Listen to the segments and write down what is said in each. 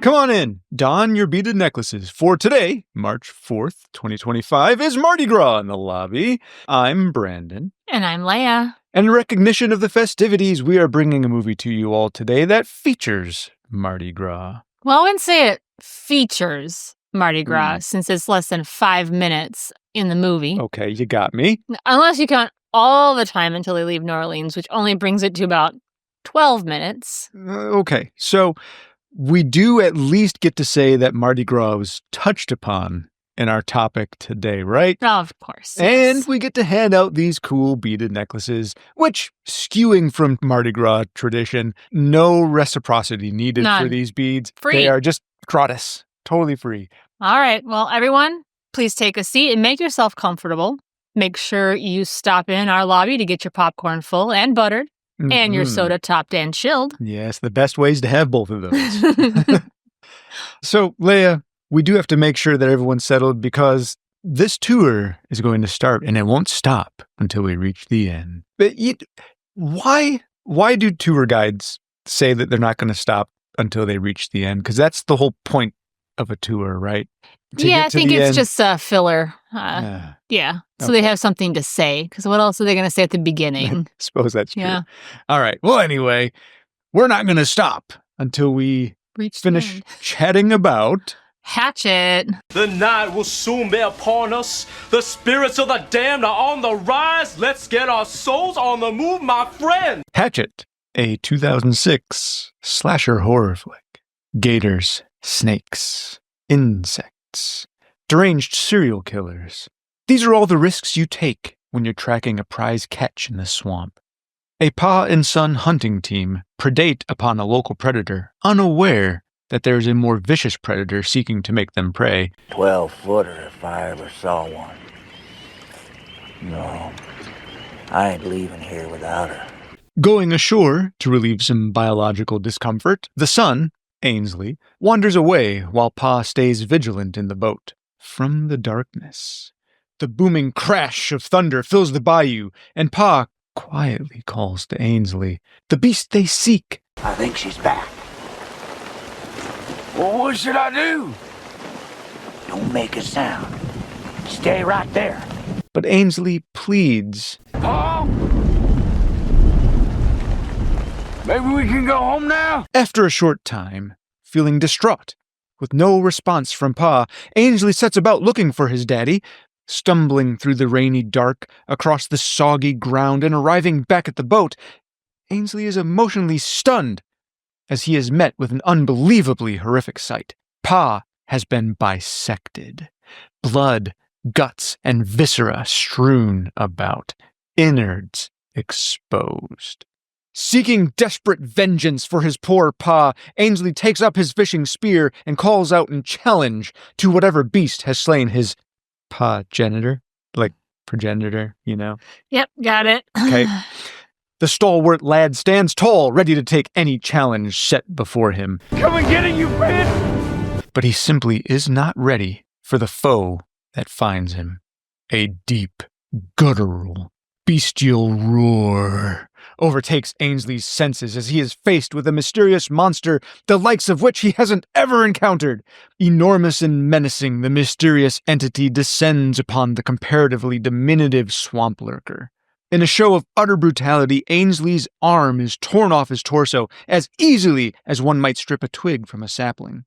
Come on in, don your beaded necklaces, for today, March 4th, 2025, is Mardi Gras in the lobby. I'm Brandon. And I'm Leia. And in recognition of the festivities, we are bringing a movie to you all today that features Mardi Gras. Well, I wouldn't say it features Mardi Gras since it's less than 5 minutes in the movie. Okay, you got me. Unless you count all the time until they leave New Orleans, which only brings it to about 12 minutes. Okay, so we do at least get to say that Mardi Gras was touched upon in our topic today, right? Oh, of course. And yes. we get to hand out these cool beaded necklaces, which, skewing from Mardi Gras tradition, no reciprocity needed None. for these beads. Free. They are just gratis, totally free. All right. Well, everyone, please take a seat and make yourself comfortable. Make sure you stop in our lobby to get your popcorn full and buttered. And your soda topped and chilled. Yes, the best ways to have both of those. So, Leia, we do have to make sure that everyone's settled because this tour is going to start and it won't stop until we reach the end. But why do tour guides say that they're not going to stop until they reach the end? Because that's the whole point of a tour, right? I think it's just a filler. Yeah. So they have something to say, because what else are they going to say at the beginning? I suppose that's true. Yeah. All right. Well, anyway, we're not going to stop until we finish chatting about Hatchet. The night will soon be upon us. The spirits of the damned are on the rise. Let's get our souls on the move, my friend. Hatchet, a 2006 slasher horror flick. Gators, snakes, insects, deranged serial killers. These are all the risks you take when you're tracking a prize catch in the swamp. A pa and son hunting team predate upon a local predator, unaware that there is a more vicious predator seeking to make them prey. 12-footer if I ever saw one. No, I ain't leaving here without her. Going ashore to relieve some biological discomfort, the son, Ainsley, wanders away while Pa stays vigilant in the boat. From the darkness, the booming crash of thunder fills the bayou, and Pa quietly calls to Ainsley, the beast they seek. I think she's back. Well, what should I do? Don't make a sound. Stay right there. But Ainsley pleads. Pa? Maybe we can go home now? After a short time, feeling distraught, with no response from Pa, Ainsley sets about looking for his daddy, stumbling through the rainy dark, across the soggy ground, and arriving back at the boat. Ainsley is emotionally stunned as he is met with an unbelievably horrific sight. Pa has been bisected. Blood, guts, and viscera strewn about, innards exposed. Seeking desperate vengeance for his poor Pa, Ainsley takes up his fishing spear and calls out in challenge to whatever beast has slain his progenitor. Like progenitor, you know? Yep, got it. Okay. The stalwart lad stands tall, ready to take any challenge set before him. Come and get it, you bitch! But he simply is not ready for the foe that finds him. A deep, guttural, bestial roar overtakes Ainsley's senses as he is faced with a mysterious monster the likes of which he hasn't ever encountered. Enormous and menacing, the mysterious entity descends upon the comparatively diminutive swamp lurker. In a show of utter brutality, Ainsley's arm is torn off his torso as easily as one might strip a twig from a sapling.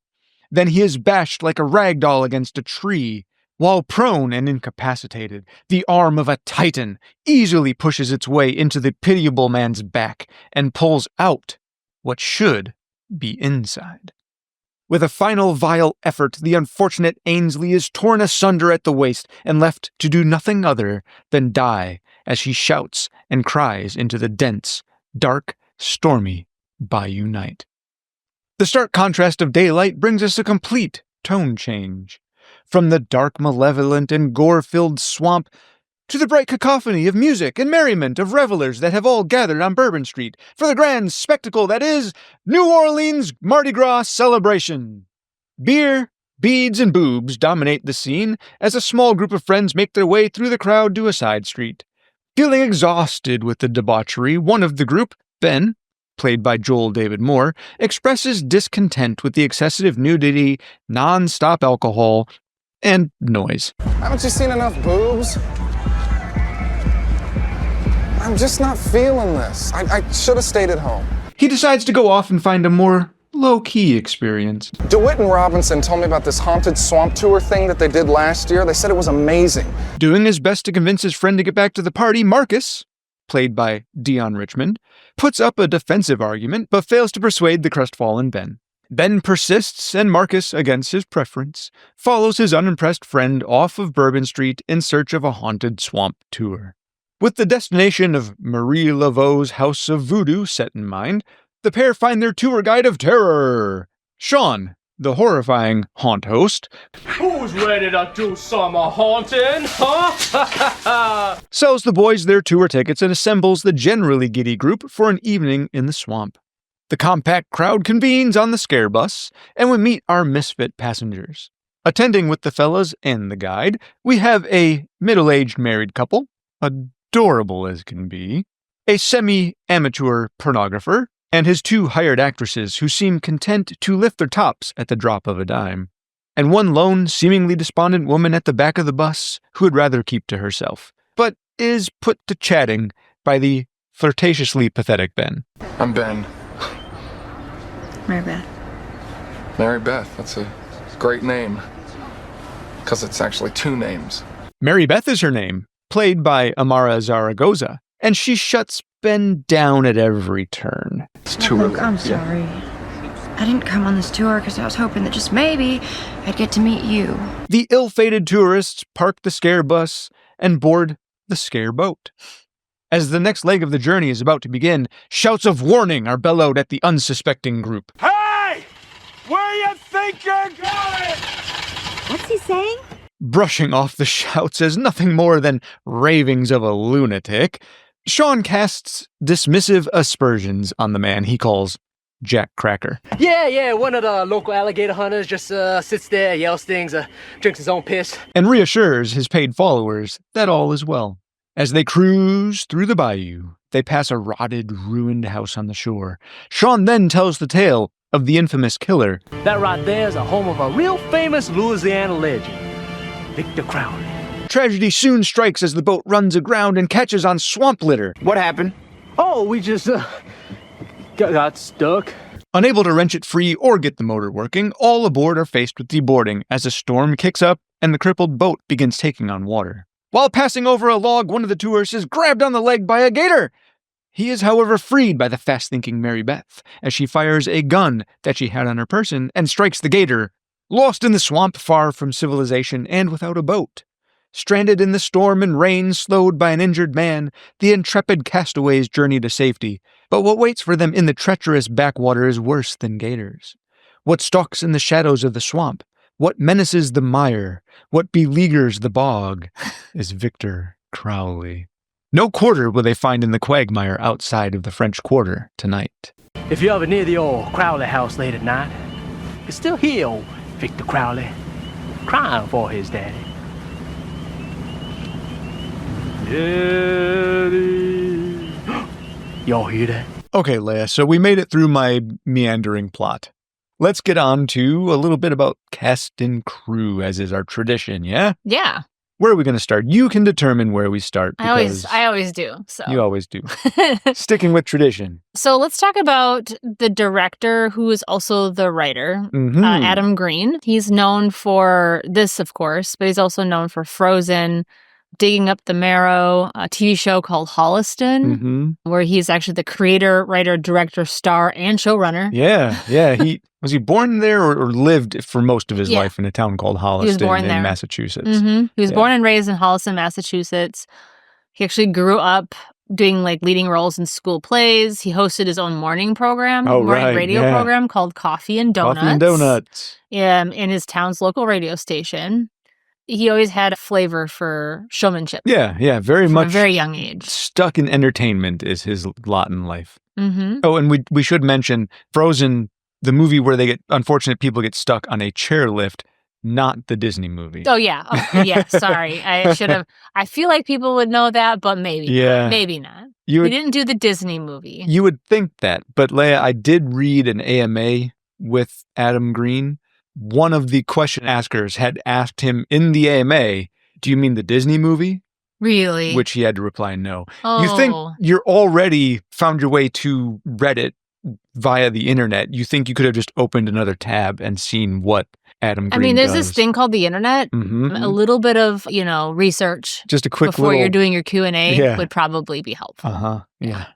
Then he is bashed like a rag doll against a tree. While prone and incapacitated, the arm of a titan easily pushes its way into the pitiable man's back and pulls out what should be inside. With a final vile effort, the unfortunate Ainsley is torn asunder at the waist and left to do nothing other than die as he shouts and cries into the dense, dark, stormy bayou night. The stark contrast of daylight brings us a complete tone change. From the dark, malevolent, and gore-filled swamp to the bright cacophony of music and merriment of revelers that have all gathered on Bourbon Street for the grand spectacle that is New Orleans Mardi Gras celebration. Beer, beads, and boobs dominate the scene as a small group of friends make their way through the crowd to a side street. Feeling exhausted with the debauchery, one of the group, Ben, played by Joel David Moore, expresses discontent with the excessive nudity, non-stop alcohol, and noise. Haven't you seen enough boobs? I'm just not feeling this. I should have stayed at home. He decides to go off and find a more low-key experience. DeWitt and Robinson told me about this haunted swamp tour thing that they did last year. They said it was amazing. Doing his best to convince his friend to get back to the party, Marcus, played by Dion Richmond, puts up a defensive argument, but fails to persuade the crestfallen Ben. Ben persists, and Marcus, against his preference, follows his unimpressed friend off of Bourbon Street in search of a haunted swamp tour. With the destination of Marie Laveau's House of Voodoo set in mind, the pair find their tour guide of terror, Sean, the horrifying haunt host. Who's ready to do some haunting, huh? Sells the boys their tour tickets and assembles the generally giddy group for an evening in the swamp. The compact crowd convenes on the scare bus, and we meet our misfit passengers. Attending with the fellas and the guide, we have a middle-aged married couple, adorable as can be, a semi-amateur pornographer, and his 2 hired actresses who seem content to lift their tops at the drop of a dime, and one lone, seemingly despondent woman at the back of the bus who would rather keep to herself, but is put to chatting by the flirtatiously pathetic Ben. I'm Ben. Mary Beth. Mary Beth, that's a great name. Because it's actually 2 names. Mary Beth is her name, played by Amara Zaragoza, and she shuts Ben down at every turn. It's too Look, I'm sorry. I didn't come on this tour because I was hoping that just maybe I'd get to meet you. The ill-fated tourists park the scare bus and board the scare boat. As the next leg of the journey is about to begin, shouts of warning are bellowed at the unsuspecting group. Hey! Where you think you're going? What's he saying? Brushing off the shouts as nothing more than ravings of a lunatic, Sean casts dismissive aspersions on the man he calls Jack Cracker. Yeah, one of the local alligator hunters just sits there, yells things, drinks his own piss. And reassures his paid followers that all is well. As they cruise through the bayou, they pass a rotted, ruined house on the shore. Sean then tells the tale of the infamous killer. That right there is a home of a real famous Louisiana legend, Victor Crowley. Tragedy soon strikes as the boat runs aground and catches on swamp litter. What happened? Oh, we just got stuck. Unable to wrench it free or get the motor working, all aboard are faced with deboarding as a storm kicks up and the crippled boat begins taking on water. While passing over a log, one of the tourists is grabbed on the leg by a gator. He is, however, freed by the fast-thinking Mary Beth as she fires a gun that she had on her person and strikes the gator, lost in the swamp far from civilization and without a boat. Stranded in the storm and rain, slowed by an injured man, the intrepid castaways journey to safety. But what waits for them in the treacherous backwater is worse than gators. What stalks in the shadows of the swamp, what menaces the mire, what beleaguers the bog, is Victor Crowley. No quarter will they find in the quagmire outside of the French Quarter tonight. If you're ever near the old Crowley house late at night, you still hear old Victor Crowley crying for his daddy. Daddy. Y'all hear that? Okay, Leia, so we made it through my meandering plot. Let's get on to a little bit about cast and crew, as is our tradition, yeah? Yeah. Where are we going to start? You can determine where we start. I always do. So You always do. Sticking with tradition. So let's talk about the director, who is also the writer, Adam Green. He's known for this, of course, but he's also known for Frozen, Digging Up the Marrow, a TV show called Holliston, where he's actually the creator, writer, director, star, and showrunner. Yeah. Was he born there or lived for most of his life in a town called Holliston in Massachusetts? He was born and raised in Holliston, Massachusetts. He actually grew up doing leading roles in school plays. He hosted his own morning program, radio program called Coffee and Donuts. In his town's local radio station. He always had a flavor for showmanship. Yeah, very much. From a very young age. Stuck in entertainment is his lot in life. Mm-hmm. Oh, and we should mention Frozen, the movie where unfortunate people get stuck on a chairlift, not the Disney movie. Oh, yeah. Oh, yeah. Sorry. I should have. I feel like people would know that, but maybe not. Maybe not. He didn't do the Disney movie. You would think that. But Leia, I did read an AMA with Adam Green. One of the question askers had asked him in the AMA, do you mean the Disney movie? Really? Which he had to reply no. Oh. You think you're already found your way to Reddit via the internet. You think you could have just opened another tab and seen what Adam Green there's does. this thing called the internet. Mm-hmm. A little bit of, research. Just a quick before you're doing your Q&A would probably be helpful. Uh-huh. Yeah.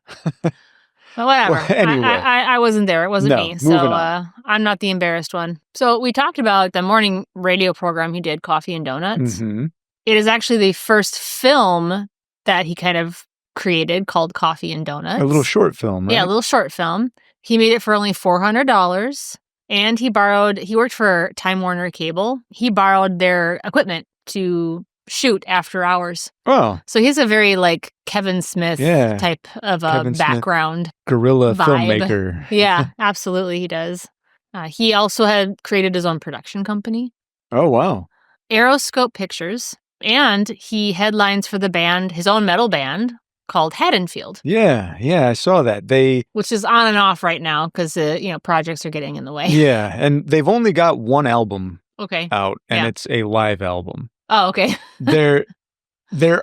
But whatever. Well, anyway. I wasn't there. It wasn't me. So I'm not the embarrassed one. So we talked about the morning radio program he did, Coffee and Donuts. Mm-hmm. It is actually the first film that he kind of created called Coffee and Donuts. A little short film, right? Yeah, a little short film. He made it for only $400. And he worked for Time Warner Cable. He borrowed their equipment to shoot after hours. Oh. So he's a very Kevin Smith type of a background. Guerrilla vibe. filmmaker. Yeah, absolutely he does. He also had created his own production company. Oh, wow. Aeroscope Pictures. And he headlines for the band, his own metal band, called Haddonfield. Yeah, I saw that. Which is on and off right now because, projects are getting in the way. Yeah, and they've only got one album out, and it's a live album. Oh, okay. There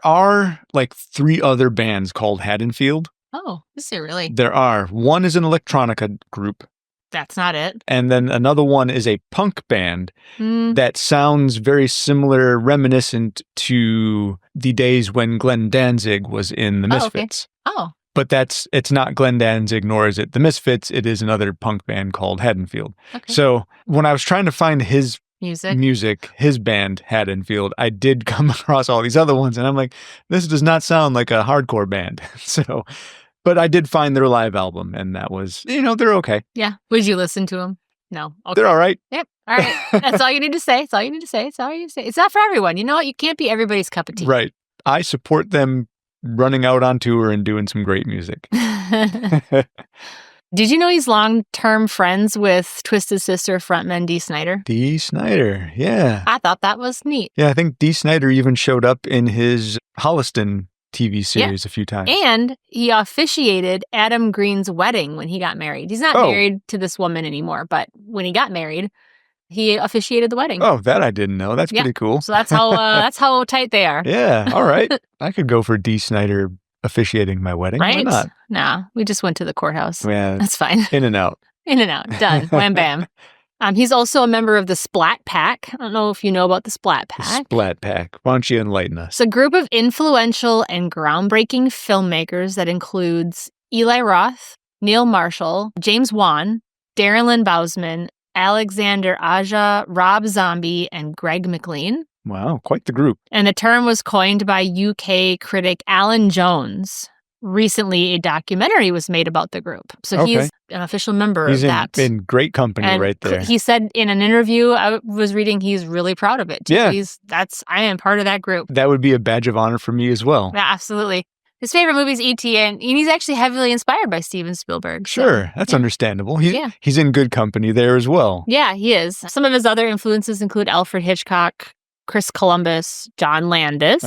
are 3 other bands called Haddonfield. Oh, is there really? There are. One is an electronica group. That's not it. And then another one is a punk band that sounds very similar, reminiscent to the days when Glenn Danzig was in the Misfits. Oh. But it's not Glenn Danzig, nor is it the Misfits. It is another punk band called Haddonfield. Okay. So when I was trying to find his music, his band, Haddonfield, I did come across all these other ones. And I'm like, this does not sound like a hardcore band. But I did find their live album, and that was, they're okay. Yeah. Would you listen to them? No. Okay. They're all right. Yep. All right. That's all you need to say. It's all you need to say. It's all you need to say. It's not for everyone. You know what? You can't be everybody's cup of tea. Right. I support them running out on tour and doing some great music. Did you know he's long-term friends with Twisted Sister frontman Dee Snider? Dee Snider, yeah. I thought that was neat. Yeah, I think Dee Snider even showed up in his Holliston TV series a few times. And he officiated Adam Green's wedding when he got married. He's not married to this woman anymore, but when he got married, he officiated the wedding. Oh, that I didn't know. That's pretty cool. So that's how tight they are. Yeah, all right. I could go for Dee Snider officiating my wedding. Right? Why not? Nah, we just went to the courthouse. Yeah, that's fine. In and out. In and out. Done. Wham bam. He's also a member of the Splat Pack. I don't know if you know about the Splat Pack. The Splat Pack. Why don't you enlighten us? It's a group of influential and groundbreaking filmmakers that includes Eli Roth, Neil Marshall, James Wan, Darren Lynn Bousman, Alexander Aja, Rob Zombie, and Greg McLean. Wow, quite the group. And the term was coined by UK critic Alan Jones. Recently, a documentary was made about the group. So he's an official member of that. He's in great company right there. He said in an interview I was reading, he's really proud of it. Too. Yeah. I am part of that group. That would be a badge of honor for me as well. Yeah, absolutely. His favorite movie is E.T., and he's actually heavily inspired by Steven Spielberg. Sure, that's understandable. He's in good company there as well. Yeah, he is. Some of his other influences include Alfred Hitchcock, Chris Columbus, John Landis,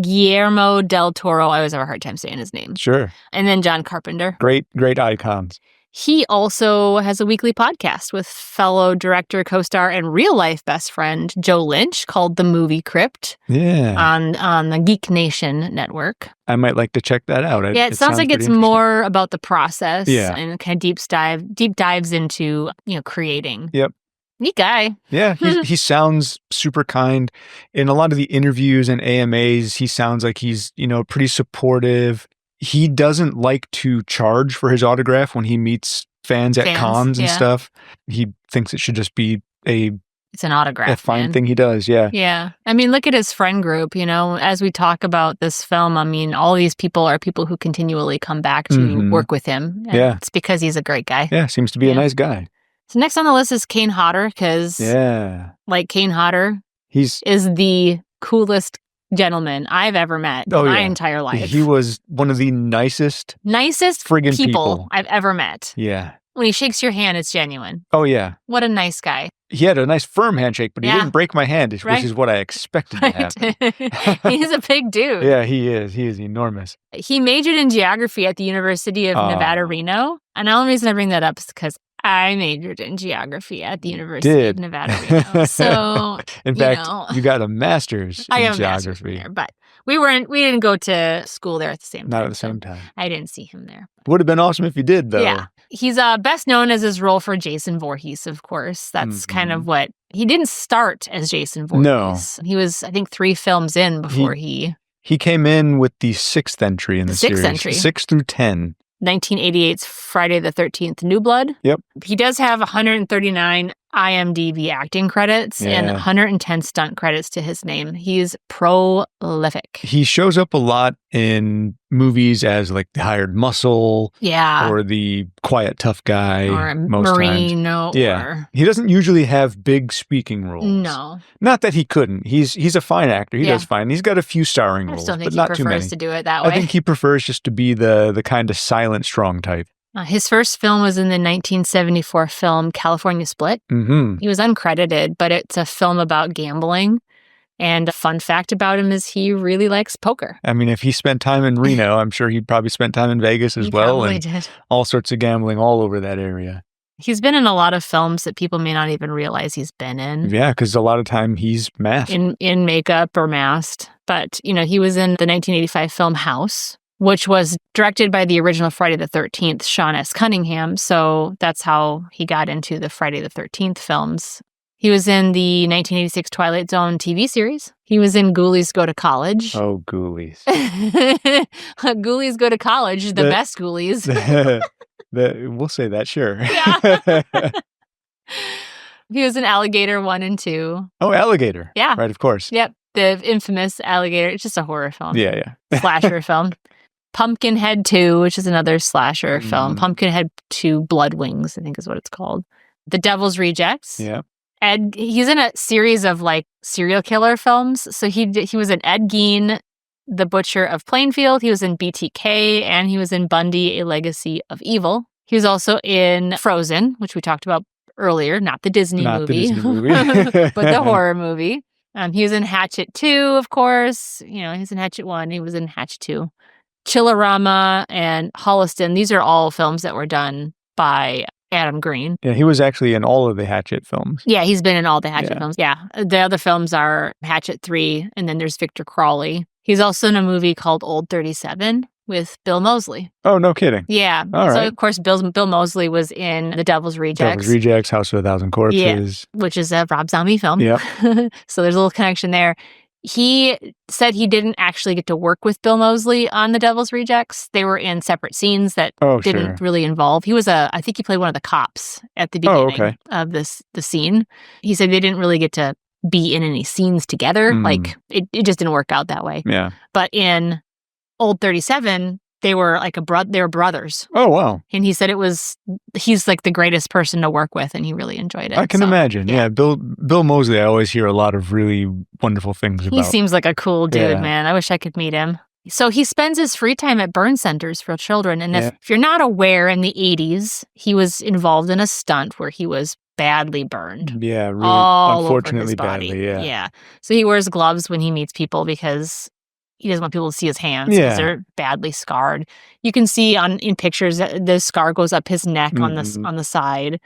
Guillermo del Toro. I always have a hard time saying his name. Sure. And then John Carpenter. Great icons. He also has a weekly podcast with fellow director, co-star, and real-life best friend Joe Lynch called The Movie Crypt. Yeah. On the Geek Nation network. I might like to check that out. It sounds like it's more about the process and kind of deep dives into, creating. Yep. Neat guy. Yeah, he sounds super kind. In a lot of the interviews and AMAs, he sounds like he's, pretty supportive. He doesn't like to charge for his autograph when he meets fans at cons and stuff. He thinks it should just be it's an autograph. A fine thing he does, yeah. Yeah. I mean, look at his friend group, as we talk about this film, all these people are people who continually come back to work with him. And it's because he's a great guy. Yeah, seems to be a nice guy. So next on the list is Kane Hodder, because Kane Hodder is the coolest gentleman I've ever met in my entire life. He was one of the nicest friggin' people I've ever met. Yeah. When he shakes your hand, it's genuine. Oh, yeah. What a nice guy. He had a nice firm handshake, but he didn't break my hand, which is what I expected to happen. He's a big dude. Yeah, he is. He is enormous. He majored in geography at the University of Nevada, Reno. And the only reason I bring that up is because I majored in geography at the University of Nevada, Reno. So, in fact, you got a master's in geography. Master's there, but we didn't go to school there at the same time. Not at the same time. I didn't see him there. Would have been awesome if you did, though. Yeah. He's best known as his role for Jason Voorhees, of course. That's kind of what... He didn't start as Jason Voorhees. No. He was, I think, 3 films in before he... He came in with the 6th entry in the series. 6th entry. 6 through 10. 1988's Friday the 13th, New Blood. Yep. He does have 139 IMDb acting credits and 110 stunt credits to his name. He's prolific. He shows up a lot in movies as like the hired muscle, or the quiet tough guy, or a most Marine, times. He doesn't usually have big speaking roles. No, not that he couldn't. He's a fine actor. He does fine. He's got a few starring roles, but not too many. I still think he prefers to do it that way. I think he prefers just to be the kind of silent, strong type. His first film was in the 1974 film California Split. Mm-hmm. He was uncredited, but it's a film about gambling. And a fun fact about him is he really likes poker. I mean, if he spent time in Reno, I'm sure he probably spent time in Vegas as well. Probably and did. All sorts of gambling all over that area. He's been in a lot of films that people may not even realize he's been in. Yeah, because a lot of time he's masked. In makeup or masked. But, he was in the 1985 film House, which was directed by the original Friday the 13th, Sean S. Cunningham. So that's how he got into the Friday the 13th films. He was in the 1986 Twilight Zone TV series. He was in Ghoulies Go to College. Oh, Ghoulies. Ghoulies Go to College, the best Ghoulies. We'll say that, sure. Yeah. He was in Alligator 1 and 2. Oh, Alligator. Yeah. Right, of course. Yep. The infamous Alligator. It's just a horror film. Yeah. Slasher film. Pumpkinhead 2, which is another slasher film. Pumpkinhead 2 Blood Wings, I think is what it's called. The Devil's Rejects. Yeah. He's in a series of serial killer films. So he was in Ed Gein, The Butcher of Plainfield. He was in BTK, and he was in Bundy, A Legacy of Evil. He was also in Frozen, which we talked about earlier, not the Disney movie, but the horror movie. He was in Hatchet 2, of course. He was in Hatchet 1. He was in Hatchet 2. Chillerama and Holliston. These are all films that were done by Adam Green. Yeah, he was actually in all of the Hatchet films. Yeah, he's been in all the Hatchet films. Yeah. The other films are Hatchet 3, and then there's Victor Crowley. He's also in a movie called Old 37 with Bill Moseley. Oh, no kidding. Yeah. All right. So, of course, Bill Moseley was in The Devil's Rejects. Devil's Rejects, House of a Thousand Corpses. Yeah, which is a Rob Zombie film. Yep. So there's a little connection there. He said he didn't actually get to work with Bill Moseley on The Devil's Rejects. They were in separate scenes that didn't really involve. He was I think he played one of the cops at the beginning of the scene. He said they didn't really get to be in any scenes together. It just didn't work out that way. Yeah. But in Old 37, they were they were brothers. Oh, wow. And he said he's like the greatest person to work with, and he really enjoyed it. I can imagine. Yeah. Bill Moseley, I always hear a lot of really wonderful things about. He seems like a cool dude, man. I wish I could meet him. So he spends his free time at burn centers for children. And if you're not aware, in the 80s, he was involved in a stunt where he was badly burned. Yeah, really all unfortunately over his body. badly, Yeah. So he wears gloves when he meets people because he doesn't want people to see his hands because they're badly scarred. You can see in pictures that the scar goes up his neck on the side.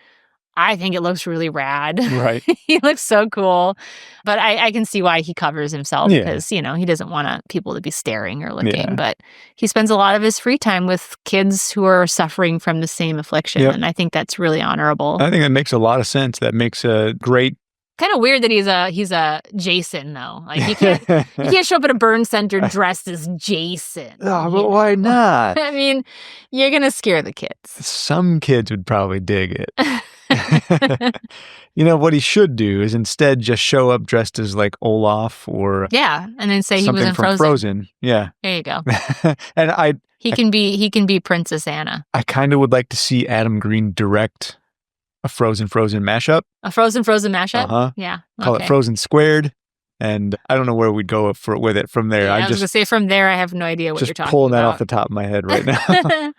I think it looks really rad. Right. He looks so cool. But I can see why he covers himself because, he doesn't want people to be staring or looking. Yeah. But he spends a lot of his free time with kids who are suffering from the same affliction. Yep. And I think that's really honorable. I think that makes a lot of sense. That makes a great... Kind of weird that he's a Jason, though. Like, you can't show up at a burn center dressed as Jason. Oh, but why not? I mean, you're going to scare the kids. Some kids would probably dig it. What he should do is instead just show up dressed as like Olaf or and then say he was in from Frozen. Yeah, there you go. And he can be Princess Anna. I kind of would like to see Adam Green direct a Frozen mashup. A Frozen mashup. Uh-huh. Yeah. Call it Frozen Squared. And I don't know where we'd go with it from there. Yeah, I was going to say from there, I have no idea what you're talking about. Just pulling that off the top of my head right now.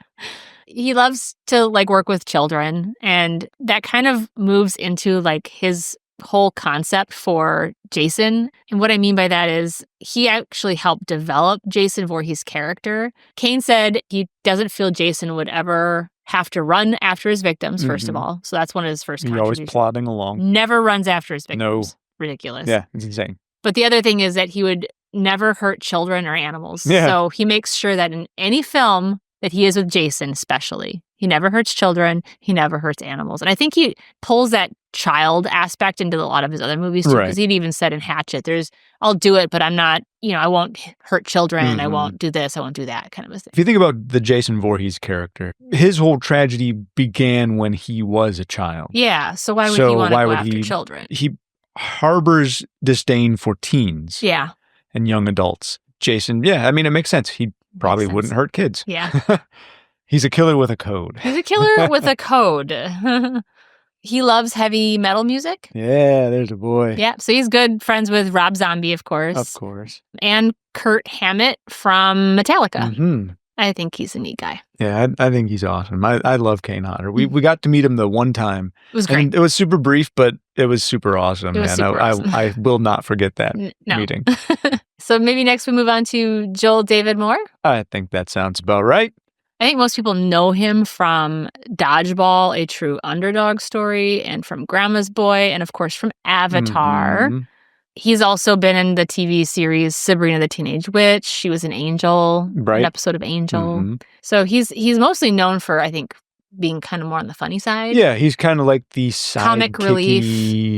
He loves to like work with children, and that kind of moves into like his whole concept for Jason. And what I mean by that is he actually helped develop Jason Voorhees' character. Kane said he doesn't feel Jason would ever have to run after his victims, first of all. So that's one of his first He's contributions. always plodding along. Never runs after his victims. No. Ridiculous. Yeah, it's insane. But the other thing is that he would never hurt children or animals. Yeah. So he makes sure that in any film that he is with Jason especially, he never hurts children, he never hurts animals. And I think he pulls that child aspect into a lot of his other movies too, because he'd even said in Hatchet, I'll do it, but I'm not, I won't hurt children, I won't do this, I won't do that kind of a thing. If you think about the Jason Voorhees character, his whole tragedy began when he was a child. Yeah, so why would he want to go after children? He harbors disdain for teens. Yeah. And young adults. Jason, yeah, I mean, it makes sense. He probably wouldn't hurt kids. Yeah. He's a killer with a code. He's a killer with a code. He loves heavy metal music. Yeah, there's a boy. Yeah, so he's good friends with Rob Zombie, of course. Of course. And Kurt Hammett from Metallica. Mm-hmm. I think he's a neat guy. Yeah, I think he's awesome. I love Kane Hodder. We got to meet him the one time. It was great. And it was super brief, but it was super awesome. It was super awesome. I will not forget that meeting. So maybe next we move on to Joel David Moore. I think that sounds about right. I think most people know him from Dodgeball, a true underdog story, and from Grandma's Boy, and of course from Avatar. Mm-hmm. He's also been in the TV series Sabrina the Teenage Witch. She was an Angel, an episode of Angel. Mm-hmm. So he's mostly known for, I think, being kind of more on the funny side. Yeah, he's kind of like the comic relief,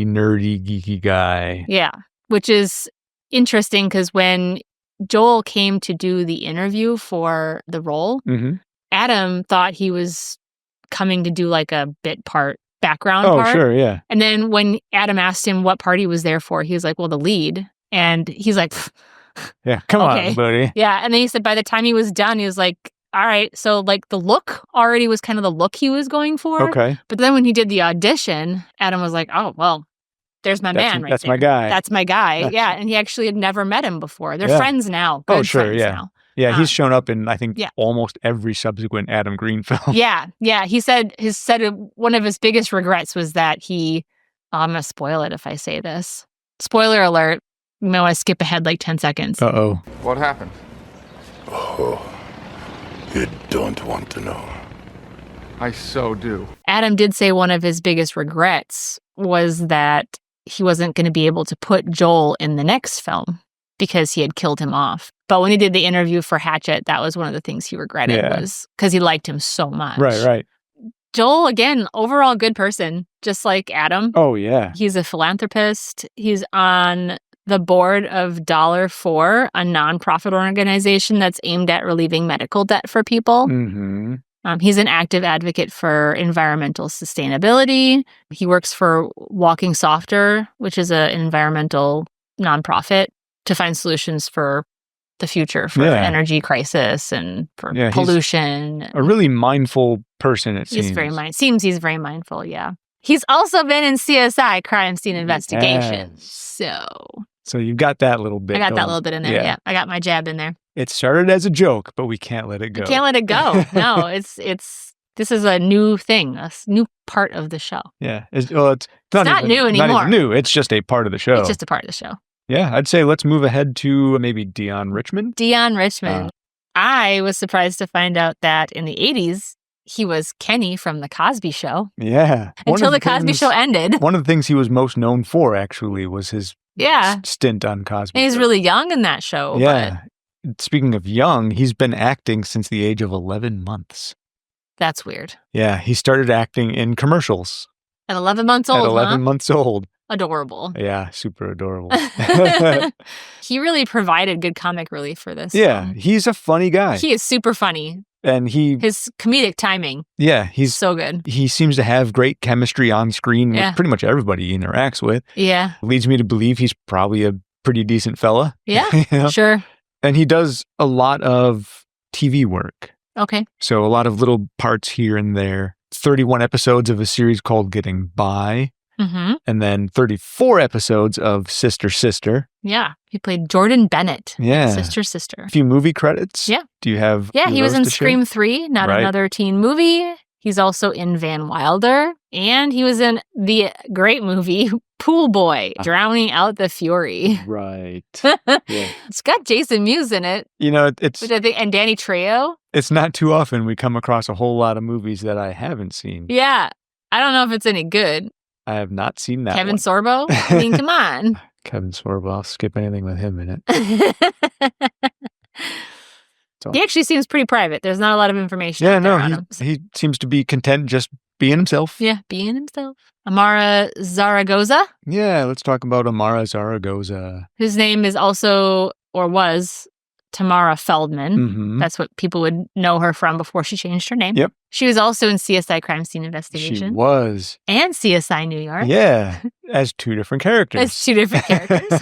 nerdy, geeky guy. Yeah, which is interesting because when Joel came to do the interview for the role, Adam thought he was coming to do like a bit part, background part. Oh, sure, yeah. And then when Adam asked him what part he was there for, he was like, well, the lead. And he's like, yeah, come on, buddy. Yeah. And then he said by the time he was done, he was like, all right. So like the look already was kind of the look he was going for. Okay. But then when he did the audition, Adam was like, oh, well, there's my man right That's there. my guy. That's my guy. Yeah. And he actually had never met him before. They're friends now. Good friends now. Yeah, he's shown up in, I think, almost every subsequent Adam Green film. Yeah. He said one of his biggest regrets was that I'm going to spoil it if I say this. Spoiler alert. You might want to skip ahead like 10 seconds. Uh-oh. What happened? Oh, you don't want to know. I so do. Adam did say one of his biggest regrets was that he wasn't going to be able to put Joel in the next film because he had killed him off. But when he did the interview for Hatchet, that was one of the things he regretted was because he liked him so much. Right. Joel, again, overall good person, just like Adam. Oh, yeah. He's a philanthropist. He's on the board of $4, a nonprofit organization that's aimed at relieving medical debt for people. Mm-hmm. He's an active advocate for environmental sustainability. He works for Walking Softer, which is an environmental nonprofit to find solutions for the future, for energy crisis and for pollution. A really mindful person, it seems. Seems he's very mindful, yeah. He's also been in CSI, Crime Scene Investigation. So you've got that little bit. I got that little bit in there, yeah. I got my jab in there. It started as a joke, but we can't let it go. We can't let it go. No, this is a new thing, a new part of the show. Yeah. It's not new anymore. Not even new. It's just a part of the show. It's just a part of the show. Yeah, I'd say let's move ahead to maybe Dion Richmond. Dion Richmond. I was surprised to find out that in the 80s, he was Kenny from The Cosby Show. Yeah. Until The Cosby Show ended. One of the things he was most known for, actually, was his stint on Cosby. And he's really young in that show. Yeah. But speaking of young, he's been acting since the age of 11 months. That's weird. Yeah, he started acting in commercials. At 11 months old, At 11 months old. Adorable. Yeah, super adorable. He really provided good comic relief for this. Yeah, he's a funny guy. He is super funny. And his comedic timing. Yeah, he's so good. He seems to have great chemistry on screen with pretty much everybody he interacts with. Yeah. Leads me to believe he's probably a pretty decent fella. Yeah, sure. And he does a lot of TV work. Okay. So a lot of little parts here and there. 31 episodes of a series called Getting By. And then 34 episodes of Sister, Sister. Yeah. He played Jordan Bennett. Yeah. Sister, Sister. A few movie credits. Yeah. Do you have? Yeah, he was in those to share? Scream 3, not another teen movie. He's also in Van Wilder. And he was in the great movie Pool Boy, Drowning Out the Fury. Right. Yeah. It's got Jason Mewes in it. You know, it's Which I think, and Danny Trejo. It's not too often we come across a whole lot of movies that I haven't seen. Yeah. I don't know if it's any good. I have not seen that Kevin one. Sorbo? I mean, come on. Kevin Sorbo. I'll skip anything with him in it. So. He actually seems pretty private. There's not a lot of information out there on him. He seems to be content just being himself. Yeah, being himself. Amara Zaragoza. Yeah, let's talk about Amara Zaragoza. His name is also, or was, Tamara Feldman. That's what people would know her from before she changed her name. Yep. She was also in CSI Crime Scene Investigation. She was. And CSI New York. Yeah, as two different characters. As two different characters.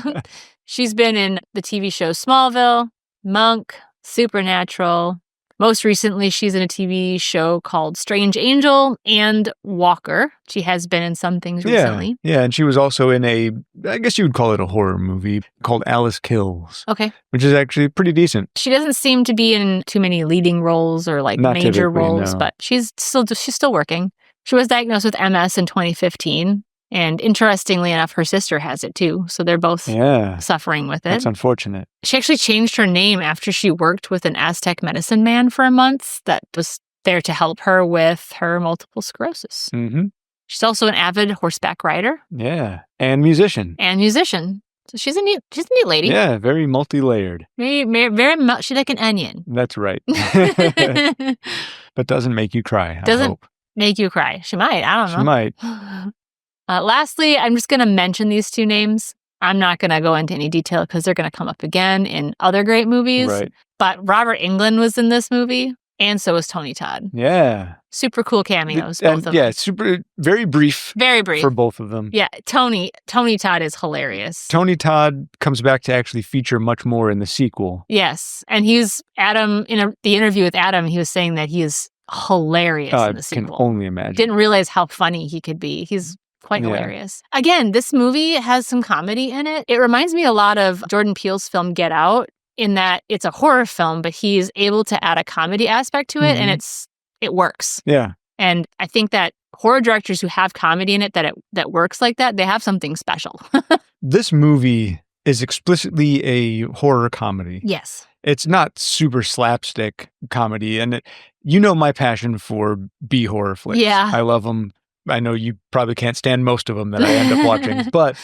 She's been in the TV show Smallville, Monk, Supernatural. Most recently, she's in a TV show called Strange Angel and Walker. She has been in some things recently. Yeah, and she was also in I guess you would call it a horror movie called Alice Kills. Okay. Which is actually pretty decent. She doesn't seem to be in too many leading roles or like Not major typically, roles, no. but she's still working. She was diagnosed with MS in 2015. And interestingly enough, her sister has it too. So they're both suffering with it. That's unfortunate. She actually changed her name after she worked with an Aztec medicine man for a month that was there to help her with her multiple sclerosis. She's also an avid horseback rider. Yeah. And musician. So she's a neat lady. Yeah, very multi-layered. Very much. She's like an onion. That's right. But doesn't make you cry, I hope. Make you cry. She might. I don't know. She might. Lastly, I'm just going to mention these two names. I'm not going to go into any detail because they're going to come up again in other great movies. Right. But Robert Englund was in this movie, and so was Tony Todd. Yeah. Super cool cameos, both of them. Yeah, very brief. Very brief. For both of them. Yeah, Tony Todd is hilarious. Tony Todd comes back to actually feature much more in the sequel. Yes, and Adam, in the interview with Adam, he was saying that he is hilarious in the sequel. I can only imagine. Didn't realize how funny he could be. He's quite hilarious. Again, this movie has some comedy in it. It reminds me a lot of Jordan Peele's film Get Out in that it's a horror film, but he's able to add a comedy aspect to it, and it works. Yeah. And I think that horror directors who have comedy in it that works like that, they have something special. This movie is explicitly a horror comedy. Yes. It's not super slapstick comedy, and you know my passion for B-horror flicks. Yeah. I love them. I know you probably can't stand most of them that I end up watching, but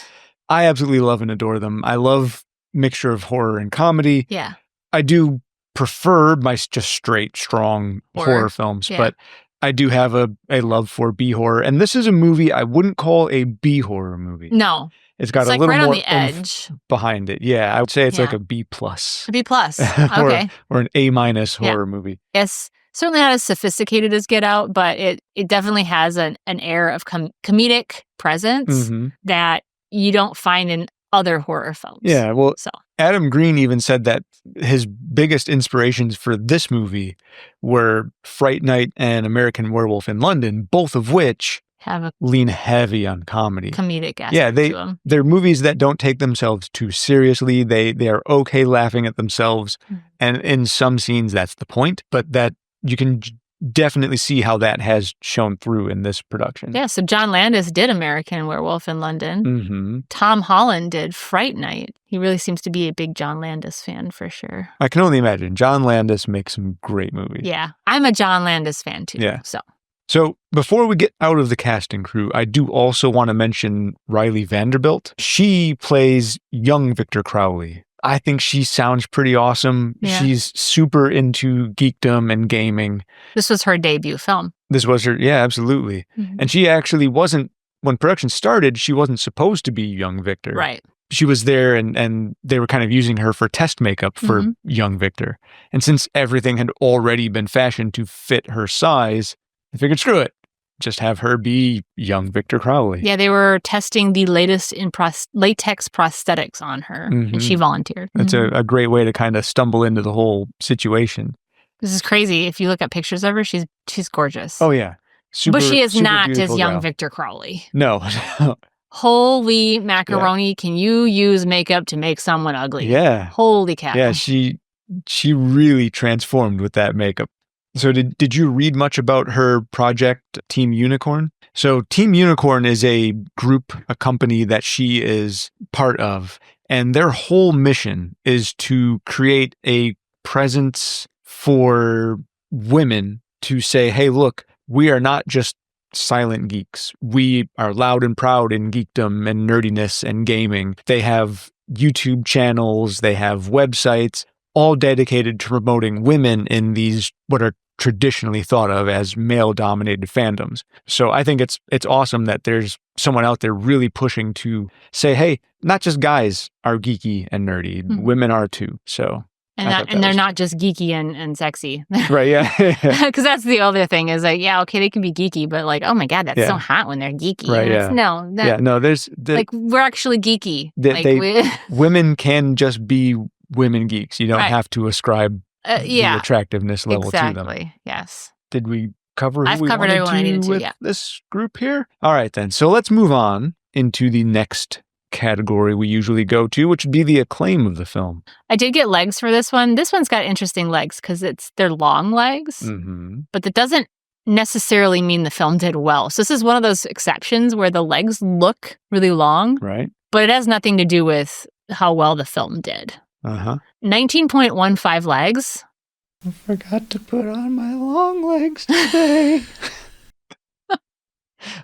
I absolutely love and adore them. I love mixture of horror and comedy. Yeah. I do prefer my just straight, strong horror films, but I do have a love for B-horror. And this is a movie I wouldn't call a B-horror movie. No. It's got a like little right more on the edge behind it. Yeah, I would say it's like a B+. A B+. Okay. or an A- horror movie. Yes. Certainly not as sophisticated as Get Out, but it definitely has an air of comedic presence that you don't find in other horror films. Yeah, well, Adam Green even said that his biggest inspirations for this movie were Fright Night and American Werewolf in London, both of which have a lean heavy on comedy. Comedic aspect to them. They're movies that don't take themselves too seriously. They are okay laughing at themselves. And in some scenes, that's the point. But that you can definitely see how that has shown through in this production. Yeah, so John Landis did American Werewolf in London. Tom Holland did Fright Night. He really seems to be a big John Landis fan for sure. I can only imagine. John Landis makes some great movies. Yeah, I'm a John Landis fan too. Yeah. So before we get out of the casting crew, I do also want to mention Riley Vanderbilt. She plays young Victor Crowley. I think she sounds pretty awesome. Yeah. She's super into geekdom and gaming. This was her debut film. This was her, yeah, absolutely. And she actually wasn't, when production started, she wasn't supposed to be young Victor. Right. She was there and they were kind of using her for test makeup for young Victor. And since everything had already been fashioned to fit her size, I figured, screw it. Just have her be young Victor Crowley. Yeah, they were testing the latest in latex prosthetics on her, and she volunteered. That's a great way to kind of stumble into the whole situation. This is crazy. If you look at pictures of her, she's gorgeous. Oh, yeah. Super, but she is super not as beautiful young gal. Victor Crowley. No. Holy macaroni, can you use makeup to make someone ugly? Yeah. Holy cow. Yeah, she really transformed with that makeup. So did you read much about her project, Team Unicorn? So Team Unicorn is a group, a company that she is part of, and their whole mission is to create a presence for women to say, hey, look, we are not just silent geeks. We are loud and proud in geekdom and nerdiness and gaming. They have YouTube channels, they have websites, all dedicated to promoting women in these what are traditionally thought of as male-dominated fandoms. So I think it's awesome that there's someone out there really pushing to say, hey, not just guys are geeky and nerdy, women are too. So and they're not just geeky and sexy. Right, yeah. Because that's the other thing is like, yeah, okay, they can be geeky, but like, oh my God, that's so hot when they're geeky. Right, yeah. There's like, we're actually geeky. Women can just be women geeks. You don't have to ascribe the attractiveness level to them. Exactly, yes. Did we cover who I've we covered wanted everyone I needed to, with this group here? All right, then. So let's move on into the next category we usually go to, which would be the acclaim of the film. I did get legs for this one. This one's got interesting legs because they're long legs, but that doesn't necessarily mean the film did well. So this is one of those exceptions where the legs look really long, right? But it has nothing to do with how well the film did. 19.15 legs. I forgot to put on my long legs today.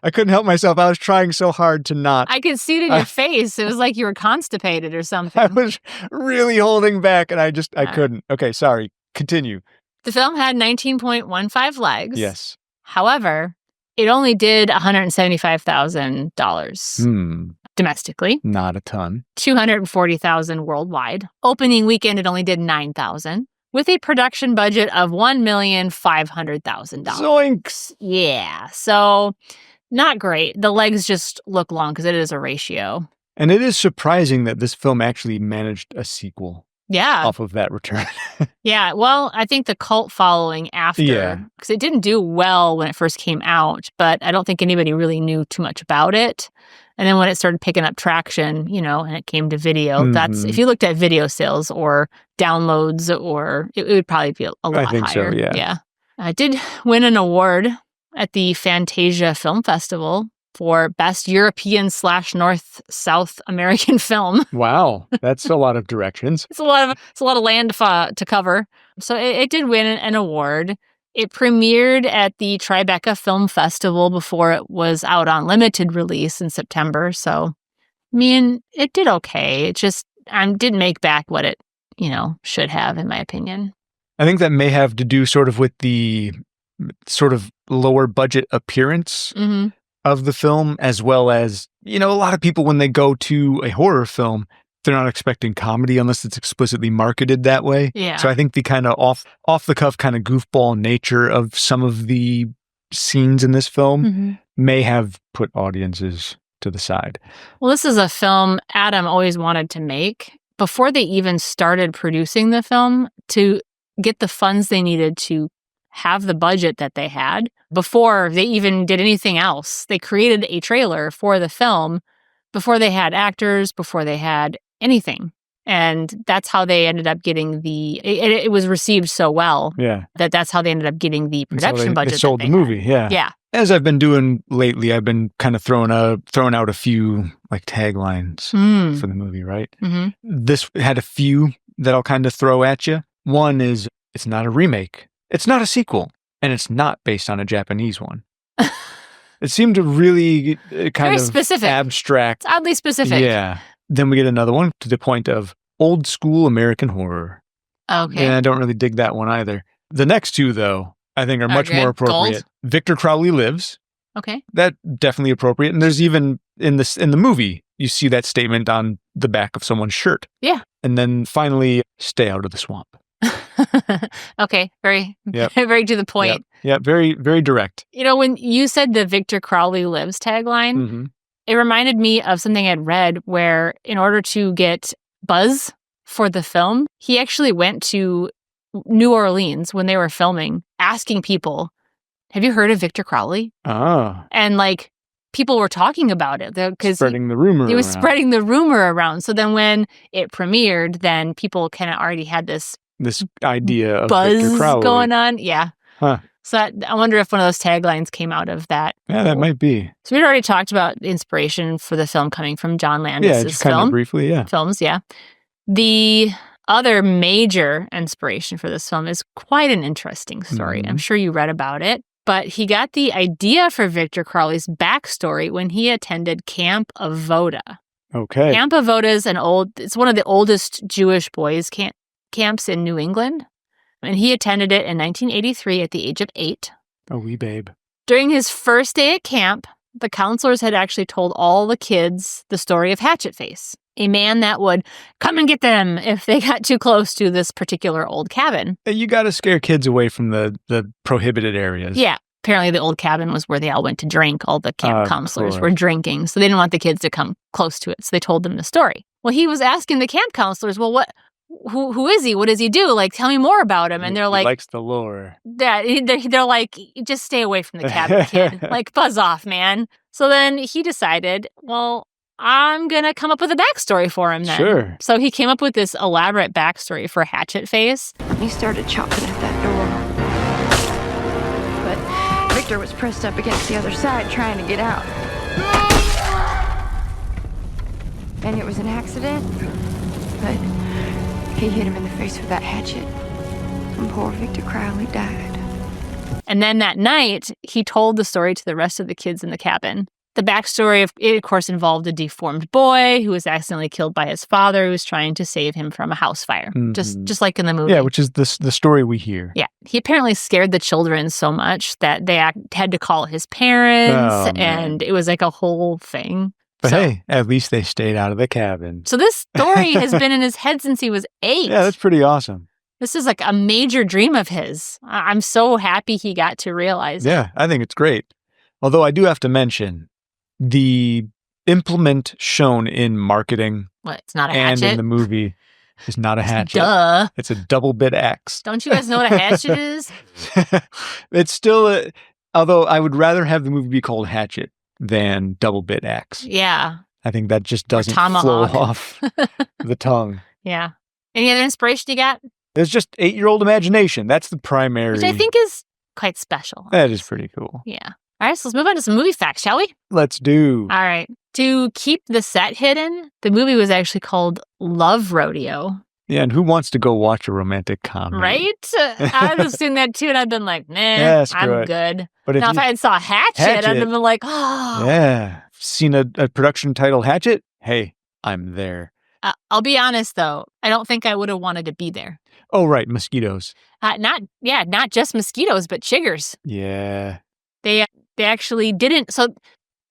I couldn't help myself. I was trying so hard to not. I could see it in your face. It was like you were constipated or something. I was really holding back and I couldn't. Okay, sorry. Continue. The film had 19.15 legs. Yes. However, it only did $175,000 domestically. Not a ton. $240,000 worldwide. Opening weekend, it only did $9,000 with a production budget of $1,500,000. Zoinks! Yeah, so not great. The legs just look long because it is a ratio. And it is surprising that this film actually managed a sequel. Yeah. Off of that return. Yeah. Well, I think the cult following after, because it didn't do well when it first came out, but I don't think anybody really knew too much about it. And then when it started picking up traction, and it came to video, that's, if you looked at video sales or downloads, or it would probably be a lot higher. I think so, yeah. Yeah. I did win an award at the Fantasia Film Festival for Best European/North-South American Film. Wow, that's a lot of directions. It's a lot of land to cover. So it did win an award. It premiered at the Tribeca Film Festival before it was out on limited release in September. So, I mean, it did okay. It just didn't make back what it, should have, in my opinion. I think that may have to do sort of with the sort of lower budget appearance of the film, as well as, a lot of people, when they go to a horror film, they're not expecting comedy unless it's explicitly marketed that way. Yeah. So I think the kind of off the cuff kind of goofball nature of some of the scenes in this film may have put audiences to the side. Well, this is a film Adam always wanted to make before they even started producing the film, to get the funds they needed to have the budget that they had before they even did anything else. They created a trailer for the film before they had actors, before they had anything. And that's how they ended up getting it was received so well that's how they ended up getting the production budget. They sold the movie, Yeah. As I've been doing lately, I've been kind of throwing out a few like taglines for the movie, right? This had a few that I'll kind of throw at you. One is, it's not a remake, it's not a sequel, and it's not based on a Japanese one. It seemed to really kind very of specific. Abstract. It's oddly specific. Yeah. Then we get another one to the point of old school American horror. Okay. And I don't really dig that one either. The next two, though, I think are much more appropriate. Gold. Victor Crowley Lives. Okay. That definitely appropriate. And there's even in the movie, you see that statement on the back of someone's shirt. Yeah. And then finally, Stay Out of the Swamp. Okay. Very to the point. Yeah. Very, very direct. When you said the Victor Crowley Lives tagline, it reminded me of something I'd read where in order to get buzz for the film, he actually went to New Orleans when they were filming, asking people, Have you heard of Victor Crowley? Oh. And like people were talking about it because Spreading the rumor he was around. spreading the rumor around. So then when it premiered, then people kind of already had this idea of buzz Victor Crowley going on. Yeah. Huh. So I wonder if one of those taglines came out of that. Yeah, that might be. So we'd already talked about the inspiration for the film coming from John Landis's Yeah, just kind of briefly, yeah. films, yeah. The other major inspiration for this film is quite an interesting story. I'm sure you read about it. But he got the idea for Victor Crowley's backstory when he attended Camp Avoda. Okay. Camp Avoda is it's one of the oldest Jewish boys camps in New England. And he attended it in 1983 at the age of 8. A wee babe. During his first day at camp, the counselors had actually told all the kids the story of Hatchet Face, a man that would come and get them if they got too close to this particular old cabin. You got to scare kids away from the prohibited areas. Yeah. Apparently the old cabin was where they all went to drink. All the camp counselors were drinking, so they didn't want the kids to come close to it, so they told them the story. Well, he was asking the camp counselors, well, who is he? What does he do? Like, tell me more about him. And they're like... He likes the lore. They're like, just stay away from the cabin, kid. Like, buzz off, man. So then he decided, well, I'm going to come up with a backstory for him then. Sure. So he came up with this elaborate backstory for Hatchet Face. He started chopping at that door. But Victor was pressed up against the other side trying to get out. And it was an accident, but he hit him in the face with that hatchet. And poor Victor Crowley died. And then that night, he told the story to the rest of the kids in the cabin. The backstory, of course, involved a deformed boy who was accidentally killed by his father who was trying to save him from a house fire, just like in the movie. Yeah, which is the story we hear. Yeah. He apparently scared the children so much that they had to call his parents, and it was like a whole thing. But hey, at least they stayed out of the cabin. So this story has been in his head since he was 8. Yeah, that's pretty awesome. This is like a major dream of his. I'm so happy he got to realize it. Yeah, I think it's great. Although I do have to mention, the implement shown in marketing it's not a hatchet? and in the movie is not a hatchet. Duh. It's a double bit axe. Don't you guys know what a hatchet is? It's still although I would rather have the movie be called Hatchet than double bit axe. Yeah. I think that just doesn't flow off the tongue. Yeah. Any other inspiration you got? It's just 8-year-old imagination. That's the primary. Which I think is quite special. That is pretty cool. Yeah. All right, so let's move on to some movie facts, shall we? Let's do. All right. To keep the set hidden, the movie was actually called Love Rodeo. Yeah, and who wants to go watch a romantic comedy? Right? I'd have seen that too, and I'd been like, nah, I'm good. But if I had saw Hatchet, I'd have been like, oh. Yeah. Seen a production title Hatchet? Hey, I'm there. I'll be honest, though. I don't think I would have wanted to be there. Oh, right. Mosquitoes. Not just mosquitoes, but chiggers. Yeah. They actually didn't. So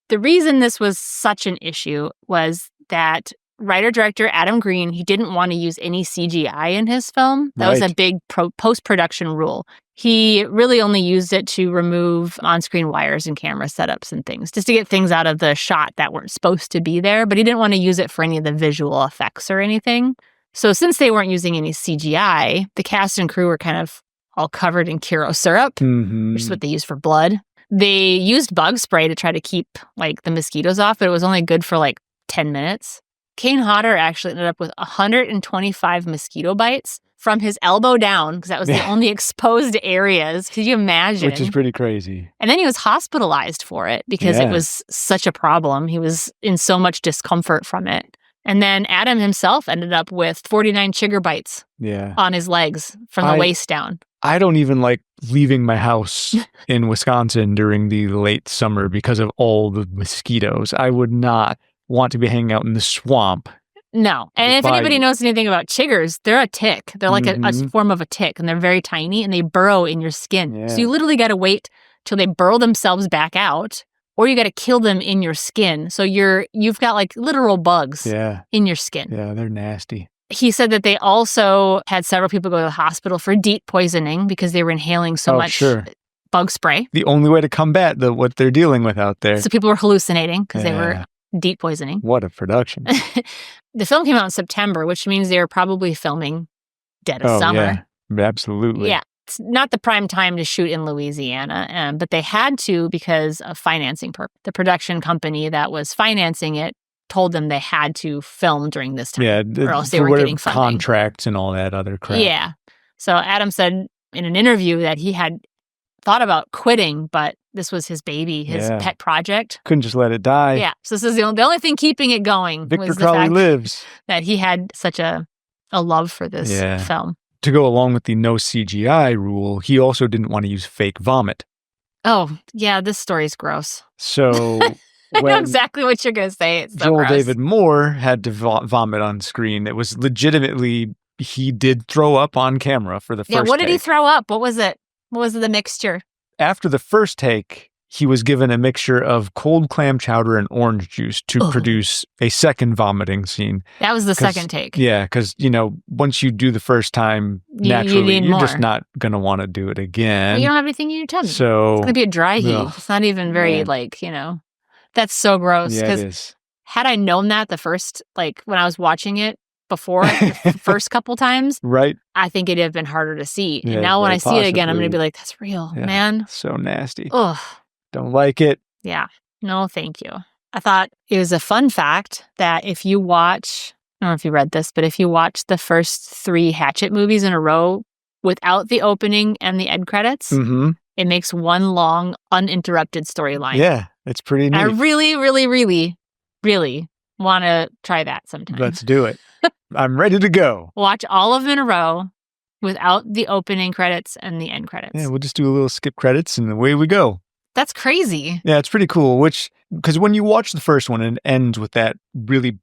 the reason this was such an issue was that writer-director Adam Green, he didn't want to use any CGI in his film. That was a big post-production rule. He really only used it to remove on-screen wires and camera setups and things, just to get things out of the shot that weren't supposed to be there, but he didn't want to use it for any of the visual effects or anything. So since they weren't using any CGI, the cast and crew were kind of all covered in Kiro syrup, which is what they use for blood. They used bug spray to try to keep like the mosquitoes off, but it was only good for like 10 minutes. Kane Hodder actually ended up with 125 mosquito bites from his elbow down, because that was the only exposed areas. Could you imagine? Which is pretty crazy. And then he was hospitalized for it because it was such a problem. He was in so much discomfort from it. And then Adam himself ended up with 49 chigger bites on his legs from the waist down. I don't even like leaving my house in Wisconsin during the late summer because of all the mosquitoes. I would not want to be hanging out in the swamp. No. And if anybody knows anything about chiggers, they're a tick. They're like a form of a tick, and they're very tiny, and they burrow in your skin. Yeah. So you literally got to wait till they burrow themselves back out, or you got to kill them in your skin. So you've got like literal bugs in your skin. Yeah, they're nasty. He said that they also had several people go to the hospital for DEET poisoning because they were inhaling so much bug spray. The only way to combat what they're dealing with out there. So people were hallucinating because they were DEET poisoning. What a production. The film came out in September, which means they were probably filming dead of summer. Yeah, absolutely. Yeah. It's not the prime time to shoot in Louisiana, but they had to because of financing purpose. The production company that was financing it told them they had to film during this time, or else they weren't getting funding. Contracts and all that other crap. Yeah. So Adam said in an interview that he had thought about quitting, but this was his baby, his pet project. Couldn't just let it die. Yeah. So this is the only thing keeping it going. Victor was the Crowley fact lives. that he had such a love for this film. To go along with the no CGI rule, he also didn't want to use fake vomit. Oh, yeah, this story's gross. So I know exactly what you're going to say. It's so Joel gross. David Moore had to vomit on screen. It was legitimately, he did throw up on camera for the first take. Yeah, what did he throw up? What was it? What was the mixture? After the first take, he was given a mixture of cold clam chowder and orange juice to produce a second vomiting scene. That was the second take. Yeah, because, once you do the first time, naturally, you're just not going to want to do it again. Well, you don't have anything in your tummy. So, it's going to be a dry heat. It's not even very, that's so gross. Yeah, it is. Had I known that the first, when I was watching it before, the first couple times, right? I think it'd have been harder to see. Yeah, and now when I see it again, I'm going to be like, that's real, Yeah, man. So nasty. Ugh. Don't like it. Yeah. No, thank you. I thought it was a fun fact that if you watch, I don't know if you read this, but if you watch the first 3 Hatchet movies in a row without the opening and the end credits, it makes one long, uninterrupted storyline. Yeah, it's pretty neat. I really, really, really, really want to try that sometime. Let's do it. I'm ready to go. Watch all of them in a row without the opening credits and the end credits. Yeah, we'll just do a little skip credits and away we go. That's crazy. Yeah, it's pretty cool. Because when you watch the first one and it ends with that really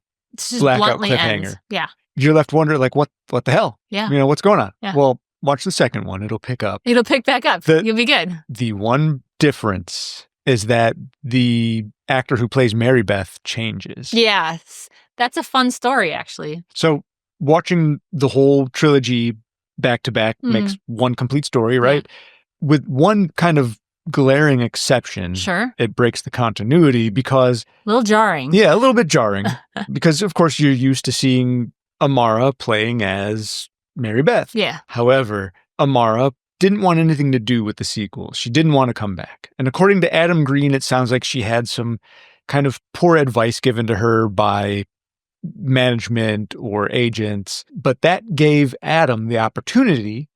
blackout cliffhanger, ends. Yeah, you're left wondering, what the hell? Yeah, what's going on? Yeah. Well, watch the second one; it'll pick up. It'll pick back up. You'll be good. The one difference is that the actor who plays Mary Beth changes. Yes, that's a fun story, actually. So watching the whole trilogy back to back makes one complete story, right? Yeah. With one kind of glaring exception. Sure. It breaks the continuity because... A little jarring. Yeah, a little bit jarring. Because, of course, you're used to seeing Amara playing as Mary Beth. Yeah. However, Amara didn't want anything to do with the sequel. She didn't want to come back. And according to Adam Green, it sounds like she had some kind of poor advice given to her by management or agents. But that gave Adam the opportunity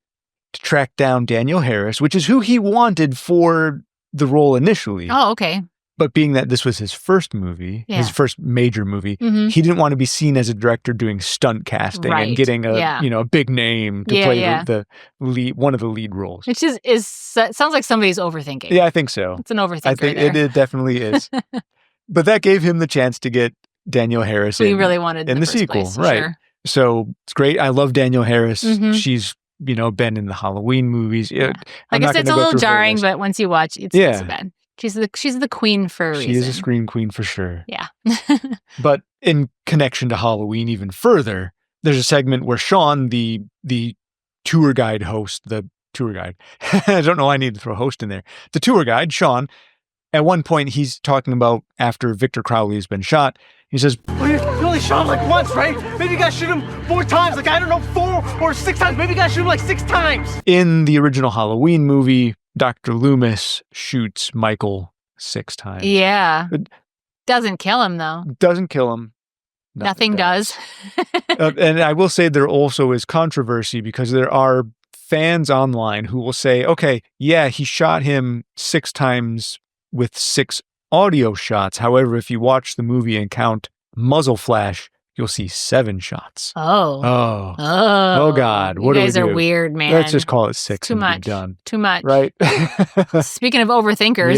to track down Danielle Harris, which is who he wanted for the role initially. Oh, okay. But being that this was his first movie, his first major movie, he didn't want to be seen as a director doing stunt casting and getting a big name to play the lead, one of the lead roles. Which sounds like somebody's overthinking. Yeah, I think so. It's an overthinker. I think it definitely is. But that gave him the chance to get Danielle Harris who he really wanted in the sequel, place, right? Sure. So it's great. I love Danielle Harris. She's been in the Halloween movies. Yeah. Like I said, it's a little jarring, but once you watch, it's not so bad. She's the queen for a reason. She is a screen queen for sure. Yeah. But in connection to Halloween even further, there's a segment where Sean, the tour guide host, I don't know why I need to throw host in there. The tour guide, Sean, at one point he's talking about after Victor Crowley has been shot, he says, well, you only shot him once, right? Maybe you gotta shoot him 4 times, I don't know, 4 or 6 times. Maybe you gotta shoot him 6 times. In the original Halloween movie, Dr. Loomis shoots Michael 6 times. Yeah. Doesn't kill him, though. Doesn't kill him. Nothing does. And I will say there also is controversy because there are fans online who will say, okay, yeah, he shot him 6 times with 6 audio shots. However, if you watch the movie and count muzzle flash, you'll see 7 shots. Oh God! What you guys do we are do? weird, man. Let's just call it 6. Too and much. Be done. Too much. Right. Speaking of overthinkers.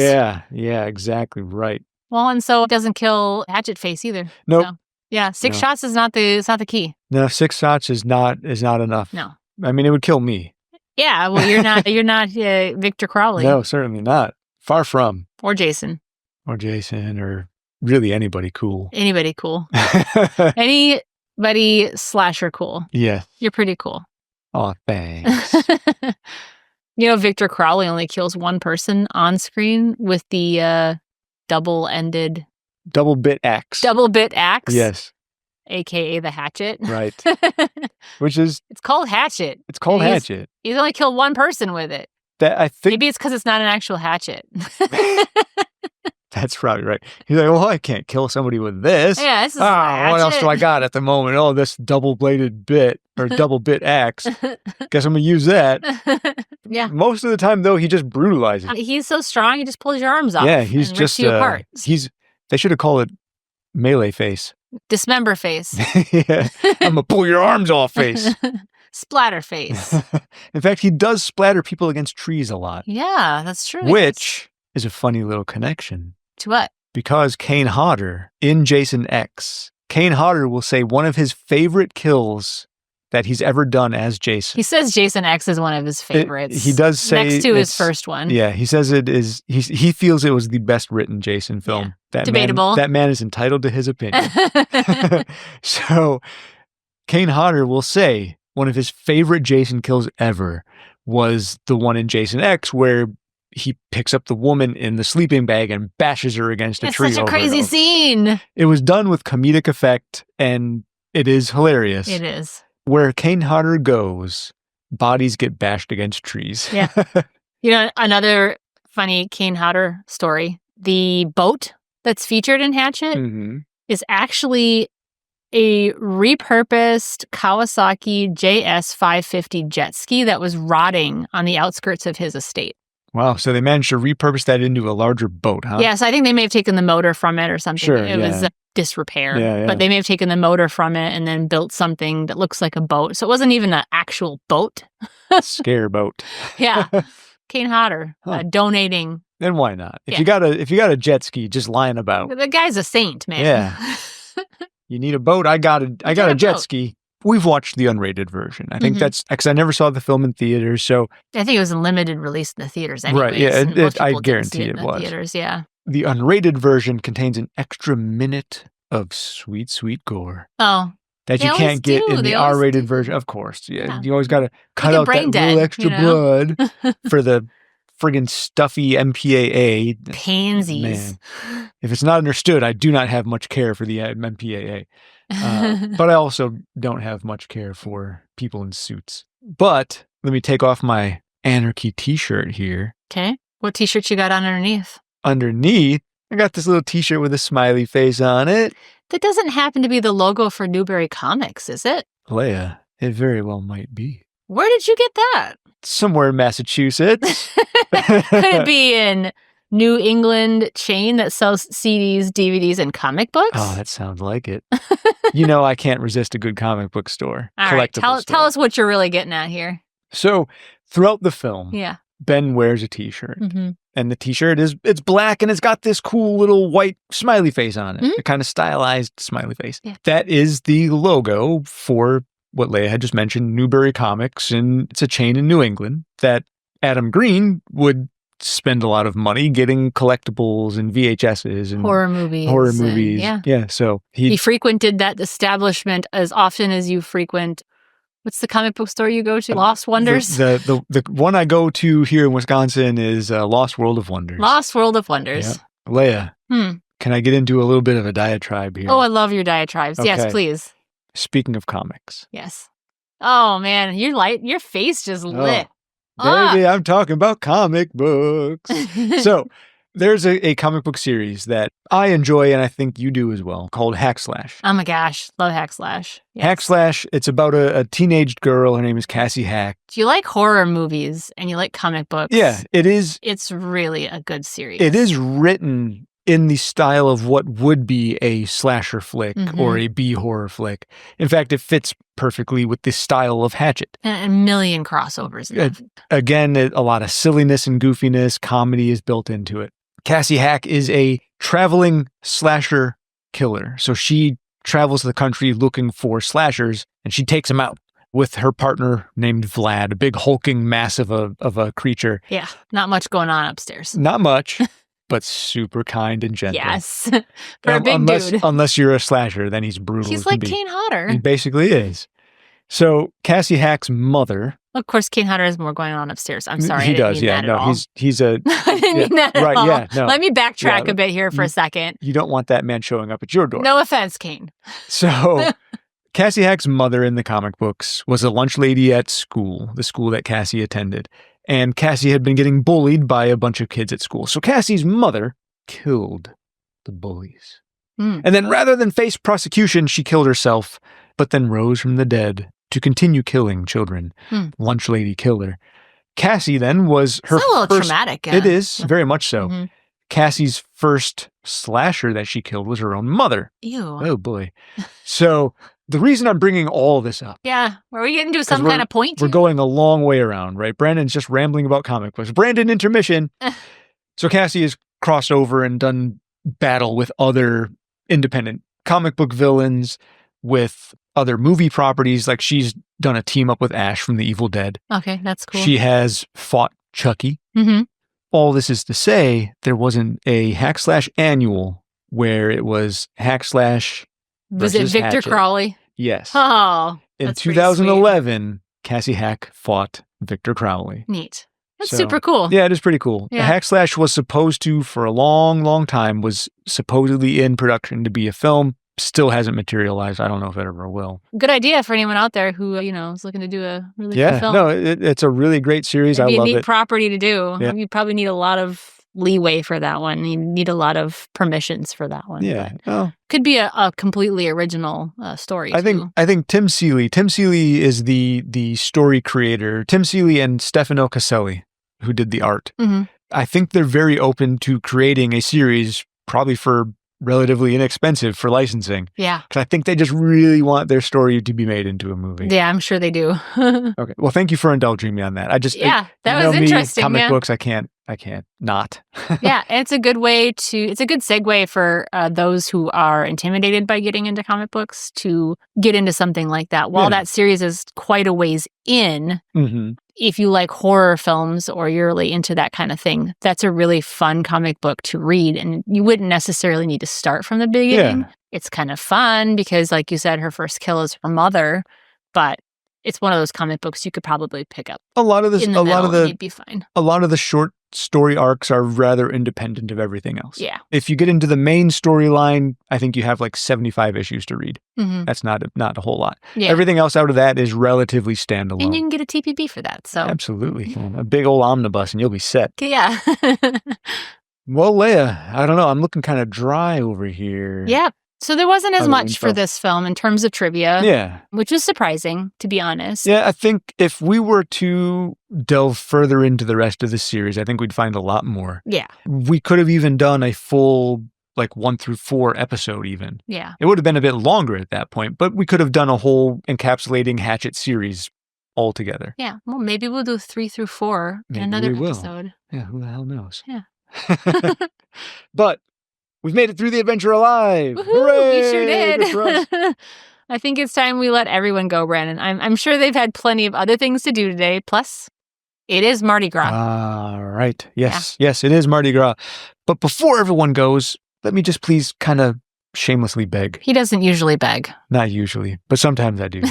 Yeah, exactly right. Well, and so it doesn't kill Hatchet Face either. Nope. So, yeah, 6 shots is not the key. No, 6 shots is not enough. No. I mean, it would kill me. Yeah. Well, you're not Victor Crowley. No, certainly not. Far from. Or Jason. Or really anybody cool. Anybody cool. Anybody slasher cool. Yeah. You're pretty cool. Oh, thanks. Victor Crowley only kills 1 person on screen with the double bit axe. Yes. AKA the Hatchet. Right. Which is... It's called Hatchet. It's called Hatchet. He's only killed one person with it. That I think... Maybe it's because it's not an actual hatchet. That's probably right. He's like, well, I can't kill somebody with this. Yeah, this is what else do I got at the moment? Oh, this double-bladed bit or double-bit axe. Guess I'm going to use that. Yeah. Most of the time, though, he just brutalizes. He's so strong, he just pulls your arms off. Yeah, he's and just... rips you apart. They should have called it melee face. Dismember face. Yeah, I'm going to pull your arms off face. Splatter face. In fact, he does splatter people against trees a lot. Yeah, that's true. Which is a funny little connection. To what? Because Kane Hodder in Jason X, Kane Hodder will say one of his favorite kills that he's ever done as Jason. He says Jason X is one of his favorites. He does say next to his first one. Yeah, he says it is. He feels it was the best written Jason film. Yeah. Debatable. That man is entitled to his opinion. So Kane Hodder will say one of his favorite Jason kills ever was the one in Jason X where he picks up the woman in the sleeping bag and bashes her against a tree. It's such a crazy scene. It was done with comedic effect, and it is hilarious. It is. Where Kane Hodder goes, bodies get bashed against trees. Yeah. You know, another funny Kane Hodder story. The boat that's featured in Hatchet is actually a repurposed Kawasaki JS550 jet ski that was rotting on the outskirts of his estate. Wow, so they managed to repurpose that into a larger boat, huh? Yeah, so I think they may have taken the motor from it or something. Sure, it was disrepair. Yeah. But they may have taken the motor from it and then built something that looks like a boat. So it wasn't even an actual boat. Scare boat. Yeah. Kane Hodder donating. Then why not? If you got a jet ski just lying about. The guy's a saint, man. Yeah. You need a boat? I got a jet ski. We've watched the unrated version. I think that's because I never saw the film in theaters, so I think it was a limited release in the theaters anyways. Right, yeah, I guarantee it was. Theaters, yeah. The unrated version contains an extra minute of sweet, sweet gore. Oh. That you can't get in the R-rated version. Of course. Yeah. You always got to cut out that little extra blood for the friggin' stuffy MPAA. Pansies. Man. If it's not understood, I do not have much care for the MPAA. But I also don't have much care for people in suits. But let me take off my Anarchy t-shirt here. Okay. What t-shirt you got underneath? Underneath, I got this little t-shirt with a smiley face on it. That doesn't happen to be the logo for Newberry Comics, is it? Leia, it very well might be. Where did you get that? Somewhere in Massachusetts. Could it be in New England chain that sells CDs, DVDs, and comic books? Oh, that sounds like it. You know, I can't resist a good comic book store. All right, tell us what you're really getting at here. So, throughout the film, Ben wears a t-shirt. And the t-shirt it's black and it's got this cool little white smiley face on it. A kind of stylized smiley face. Yeah. That is the logo for what Leia had just mentioned, Newberry Comics, and it's a chain in New England that Adam Green would spend a lot of money getting collectibles and VHSs and horror movies. Yeah. So he frequented that establishment as often as you frequent. What's the comic book store you go to? Lost Wonders? The one I go to here in Wisconsin is Lost World of Wonders. Lost World of Wonders. Yeah. Leia, can I get into a little bit of a diatribe here? Oh, I love your diatribes. Okay. Yes, please. Speaking of comics. Yes. Oh, man, your face just lit. Baby, I'm talking about comic books. So, there's a comic book series that I enjoy, and I think you do as well, called Hack Slash. Oh my gosh, love Hack Slash. Yes. Hack Slash, it's about a teenage girl. Her name is Cassie Hack. Do you like horror movies and you like comic books? Yeah, it is. It's really a good series. It is written in the style of what would be a slasher flick or a B-horror flick. In fact, it fits perfectly with the style of Hatchet. And a million crossovers. Again, a lot of silliness and goofiness, comedy is built into it. Cassie Hack is a traveling slasher killer. So she travels the country looking for slashers, and she takes them out with her partner named Vlad, a big hulking mass of a creature. Yeah, not much going on upstairs. Not much, but super kind and gentle. Yes, for a big dude. Unless you're a slasher, then he's brutal. He's like Kane Hodder. He basically is. So Cassie Hack's mother Of course, Kane Hodder has more going on upstairs. I'm sorry. He I didn't does, mean yeah. that No, at all. he's a I didn't mean that at right, all. yeah, no. Let me backtrack Yeah, a bit here for a second. You don't want that man showing up at your door. No offense, Kane. So Cassie Hack's mother in the comic books was a lunch lady at school, the school that Cassie attended. And Cassie had been getting bullied by a bunch of kids at school. So Cassie's mother killed the bullies. And then rather than face prosecution, she killed herself, but then rose from the dead to continue killing children. Lunch lady killer. Cassie then was her It's a little first, traumatic. It is, very much so. Mm-hmm. Cassie's first slasher that she killed was her own mother. Ew. Oh, boy. So the reason I'm bringing all this up. Yeah. Were we getting to some kind of point? We're going a long way around, right? Brandon's just rambling about comic books. Brandon, intermission. So Cassie has crossed over and done battle with other independent comic book villains, with other movie properties. Like she's done a team up with Ash from The Evil Dead. Okay, that's cool. She has fought Chucky. Mm-hmm. All this is to say, there wasn't a Hack/Slash annual where it was Hack/Slash Was it versus Victor Hatchet. Crowley? Yes. Oh, In that's pretty 2011, Cassie Hack fought Victor Crowley. sweet. Neat. That's So, super cool. Yeah, it is pretty cool. Yeah. Hack/Slash was supposed to, for a long, long time, was supposedly in production to be a film. Still hasn't materialized. I don't know if it ever will. Good idea for anyone out there who, is looking to do a really cool Yeah, film. no, it's a really great series. It'd be I love a neat it. property to do. Yeah. You probably need a lot of leeway for that one. You need a lot of permissions for that one. Yeah. but Oh, could be a completely original story. I think Tim Seeley is the story creator. Tim Seeley and Stefano Caselli, who did the art. Mm-hmm. I think they're very open to creating a series, probably for relatively inexpensive for licensing. Yeah. Because I think they just really want their story to be made into a movie. Yeah, I'm sure they do. Okay. Well, thank you for indulging me on that. That you was know me, interesting. Comic Yeah. books, I can't not. Yeah, and it's a good segue for those who are intimidated by getting into comic books to get into something like that. While that series is quite a ways in, Mm-hmm. if you like horror films or you're really into that kind of thing, that's a really fun comic book to read. And you wouldn't necessarily need to start from the beginning. Yeah. It's kind of fun because, like you said, her first kill is her mother, but it's one of those comic books you could probably pick up. A lot of this, in the middle and you'd be fine. A lot of the short story arcs are rather independent of everything else. Yeah. If you get into the main storyline, I think you have like 75 issues to read. Mm-hmm. That's not a whole lot. Yeah. Everything else out of that is relatively standalone. And you can get a TPB for that. So Absolutely. A big old omnibus and you'll be set. yeah. Well, Leia, I don't know. I'm looking kind of dry over here. Yeah. So there wasn't as Other much info. for this film in terms of trivia, Yeah. which is surprising, to be honest. Yeah, I think if we were to delve further into the rest of the series, I think we'd find a lot more. Yeah. We could have even done a full, 1 through 4 episode even. Yeah. It would have been a bit longer at that point, but we could have done a whole encapsulating Hatchet series altogether. Yeah. Well, maybe we'll do 3 through 4 in Maybe another we will. episode. Yeah, who the hell knows? Yeah. But we've made it through the adventure alive. Woohoo, Hooray! we sure Good for us. did. I think it's time we let everyone go, Brandon. I'm sure they've had plenty of other things to do today. Plus, it is Mardi Gras. All right. Yes. Yes, it is Mardi Gras. But before everyone goes, let me just please kind of shamelessly beg. He doesn't usually beg. Not usually, but sometimes I do.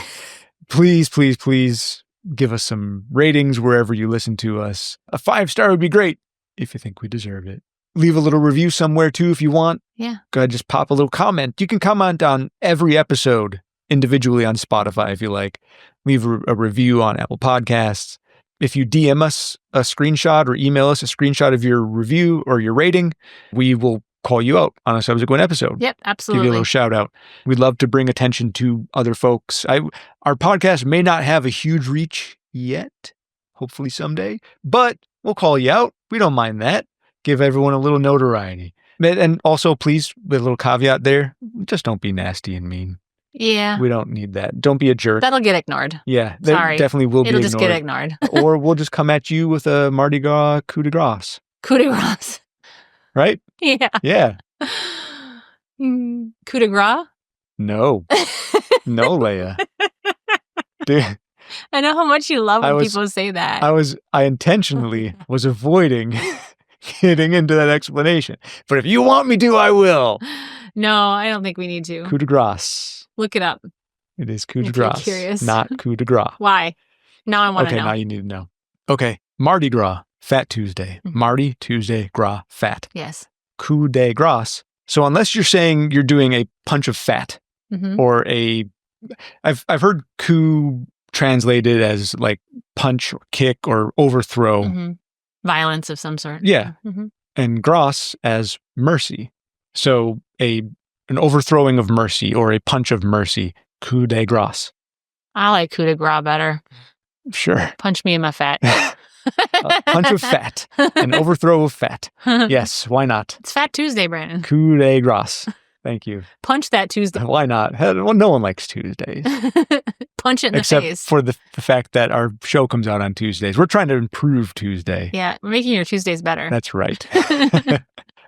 Please, please, please give us some ratings wherever you listen to us. A 5-star would be great if you think we deserve it. Leave a little review somewhere too if you want. Yeah. Go ahead, just pop a little comment. You can comment on every episode individually on Spotify if you like. Leave a review on Apple Podcasts. If you DM us a screenshot or email us a screenshot of your review or your rating, we will call you out on a subsequent episode. Yep, Give you a absolutely. little shout out. We'd love to bring attention to other folks. Our podcast may not have a huge reach yet, hopefully someday, but we'll call you out. We don't mind that. Give everyone a little notoriety. And also, please, with a little caveat there, just don't be nasty and mean. Yeah. We don't need that. Don't be a jerk. That'll get ignored. Yeah, that Sorry. definitely will It'll be just get ignored. Or we'll just come at you with a Mardi Gras coup de grace. Coup de grace. Right? Yeah. Yeah. Coup de grace? No. No, Leia. Dude, I know how much you love I when was- people say that. I intentionally was avoiding getting into that explanation. But if you want me to, I will. No, I don't think we need to. Coup de grace. Look it up. It is coup de If you're grace. curious. Not coup de grace. Why? Now I want to Okay, know. now you need to know. Okay, Mardi Gras, Fat Tuesday. Mardi, Tuesday, Gras, fat. Yes. Coup de grace. So unless you're saying you're doing a punch of fat or I've heard coup translated as like punch or kick or overthrow. Violence of some sort. Yeah. And grace as mercy. So an overthrowing of mercy or a punch of mercy. Coup de grace. I like coup de grace better. Sure. Punch me in my fat. A punch of fat. An overthrow of fat. Yes, why not? It's Fat Tuesday, Brandon. Coup de grace. Thank you. Punch that Tuesday. Why not? Well, no one likes Tuesdays. Punch it in Except the face. for the fact that our show comes out on Tuesdays. We're trying to improve Tuesday. Yeah, we're making your Tuesdays better. That's right.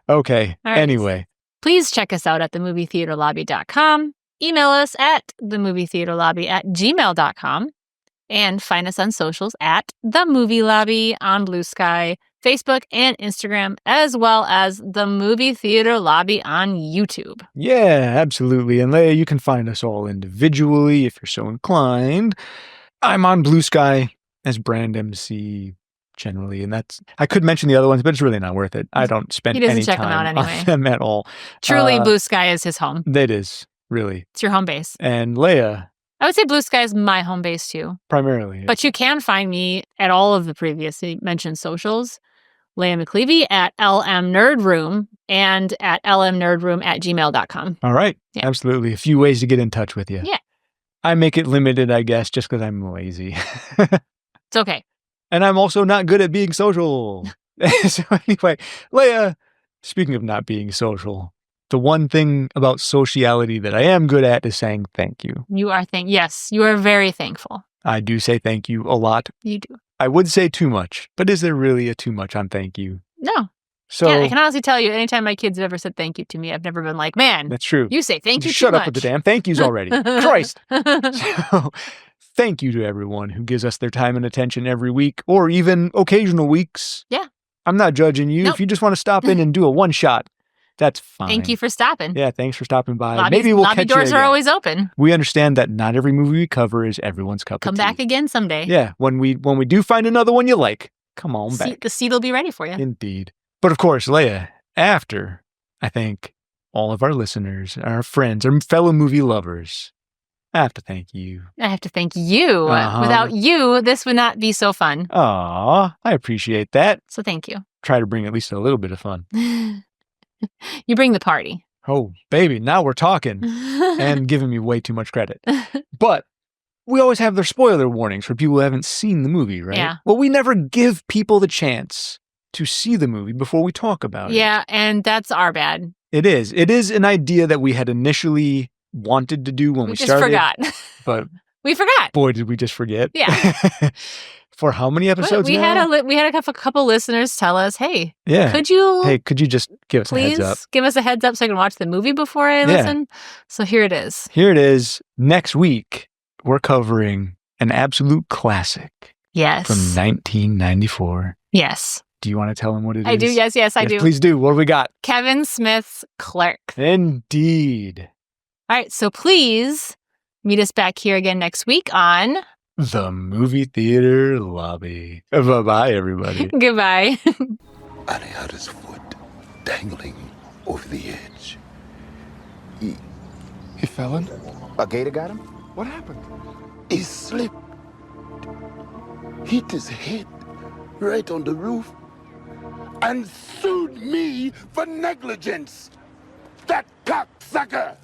Okay. All right. Anyway. Please check us out at themovietheaterlobby.com. Email us at themovietheaterlobby@gmail.com. And find us on socials at The Movie Lobby on Blue Sky, Facebook, and Instagram, as well as The Movie Theater Lobby on YouTube. Yeah, absolutely. And Leia, you can find us all individually if you're so inclined. I'm on Blue Sky as Brand MC generally, and I could mention the other ones, but it's really not worth it. I don't spend any check them out time anyway. on them at all. Truly, Blue Sky is his home. It is, really. It's your home base. And Leia, I would say Blue Sky is my home base too. primarily. But you can find me at all of the previously mentioned socials. Leia McLeavy at LM Nerd Room and at lmnerdroom@gmail.com. All right. Yeah. Absolutely. A few ways to get in touch with you. Yeah. I make it limited, I guess, just because I'm lazy. It's okay. And I'm also not good at being social. So anyway, Leia, speaking of not being social, the one thing about sociality that I am good at is saying thank you. Yes, you are very thankful. I do say thank you a lot. You do. I would say too much, but is there really a too much on thank you? No. So I can honestly tell you, anytime my kids have ever said thank you to me, I've never been like, man, that's true. you say thank you Just too shut much. up with the damn thank yous already. Christ. So, thank you to everyone who gives us their time and attention every week or even occasional weeks. Yeah. I'm not judging you. Nope. If you just want to stop in and do a one shot, that's fine. Thank you for stopping. Yeah, thanks for stopping by. Lobby Maybe we'll catch doors you are again. always open. We understand that not every movie we cover is everyone's cup Come of tea. back again someday. Yeah, when we do find another one you like, come on back. The seat will be ready for you. Indeed. But of course, Leia, after I thank all of our listeners, our friends, our fellow movie lovers, I have to thank you. I have to thank you. Uh-huh. Without you, this would not be so fun. Aw, I appreciate that. So thank you. Try to bring at least a little bit of fun. You bring the party. Oh, baby, now we're talking and giving me way too much credit. But we always have their spoiler warnings for people who haven't seen the movie, right? Yeah. Well, we never give people the chance to see the movie before we talk about it. Yeah, and that's our bad. It is. It is an idea that we had initially wanted to do when we just started. forgot. But We forgot. boy, did we just forget. Yeah. For how many episodes we now? had a couple listeners tell us, hey, Yeah. could you Hey, could you just give us a please heads up? give us a heads up so I can watch the movie before I listen? So here it is. Here it is. Next week, we're covering an absolute classic Yes. from 1994. Yes. Do you want to tell them what it is? I do. Yes, I do. Please do. What do we got? Kevin Smith's Clerk. Indeed. All right. So please meet us back here again next week on The Movie Theater Lobby. Bye-bye, everybody. Goodbye. I had his foot dangling over the edge. He fell in? A gator got him? What happened? He slipped. Hit his head right on the roof and sued me for negligence. That cocksucker!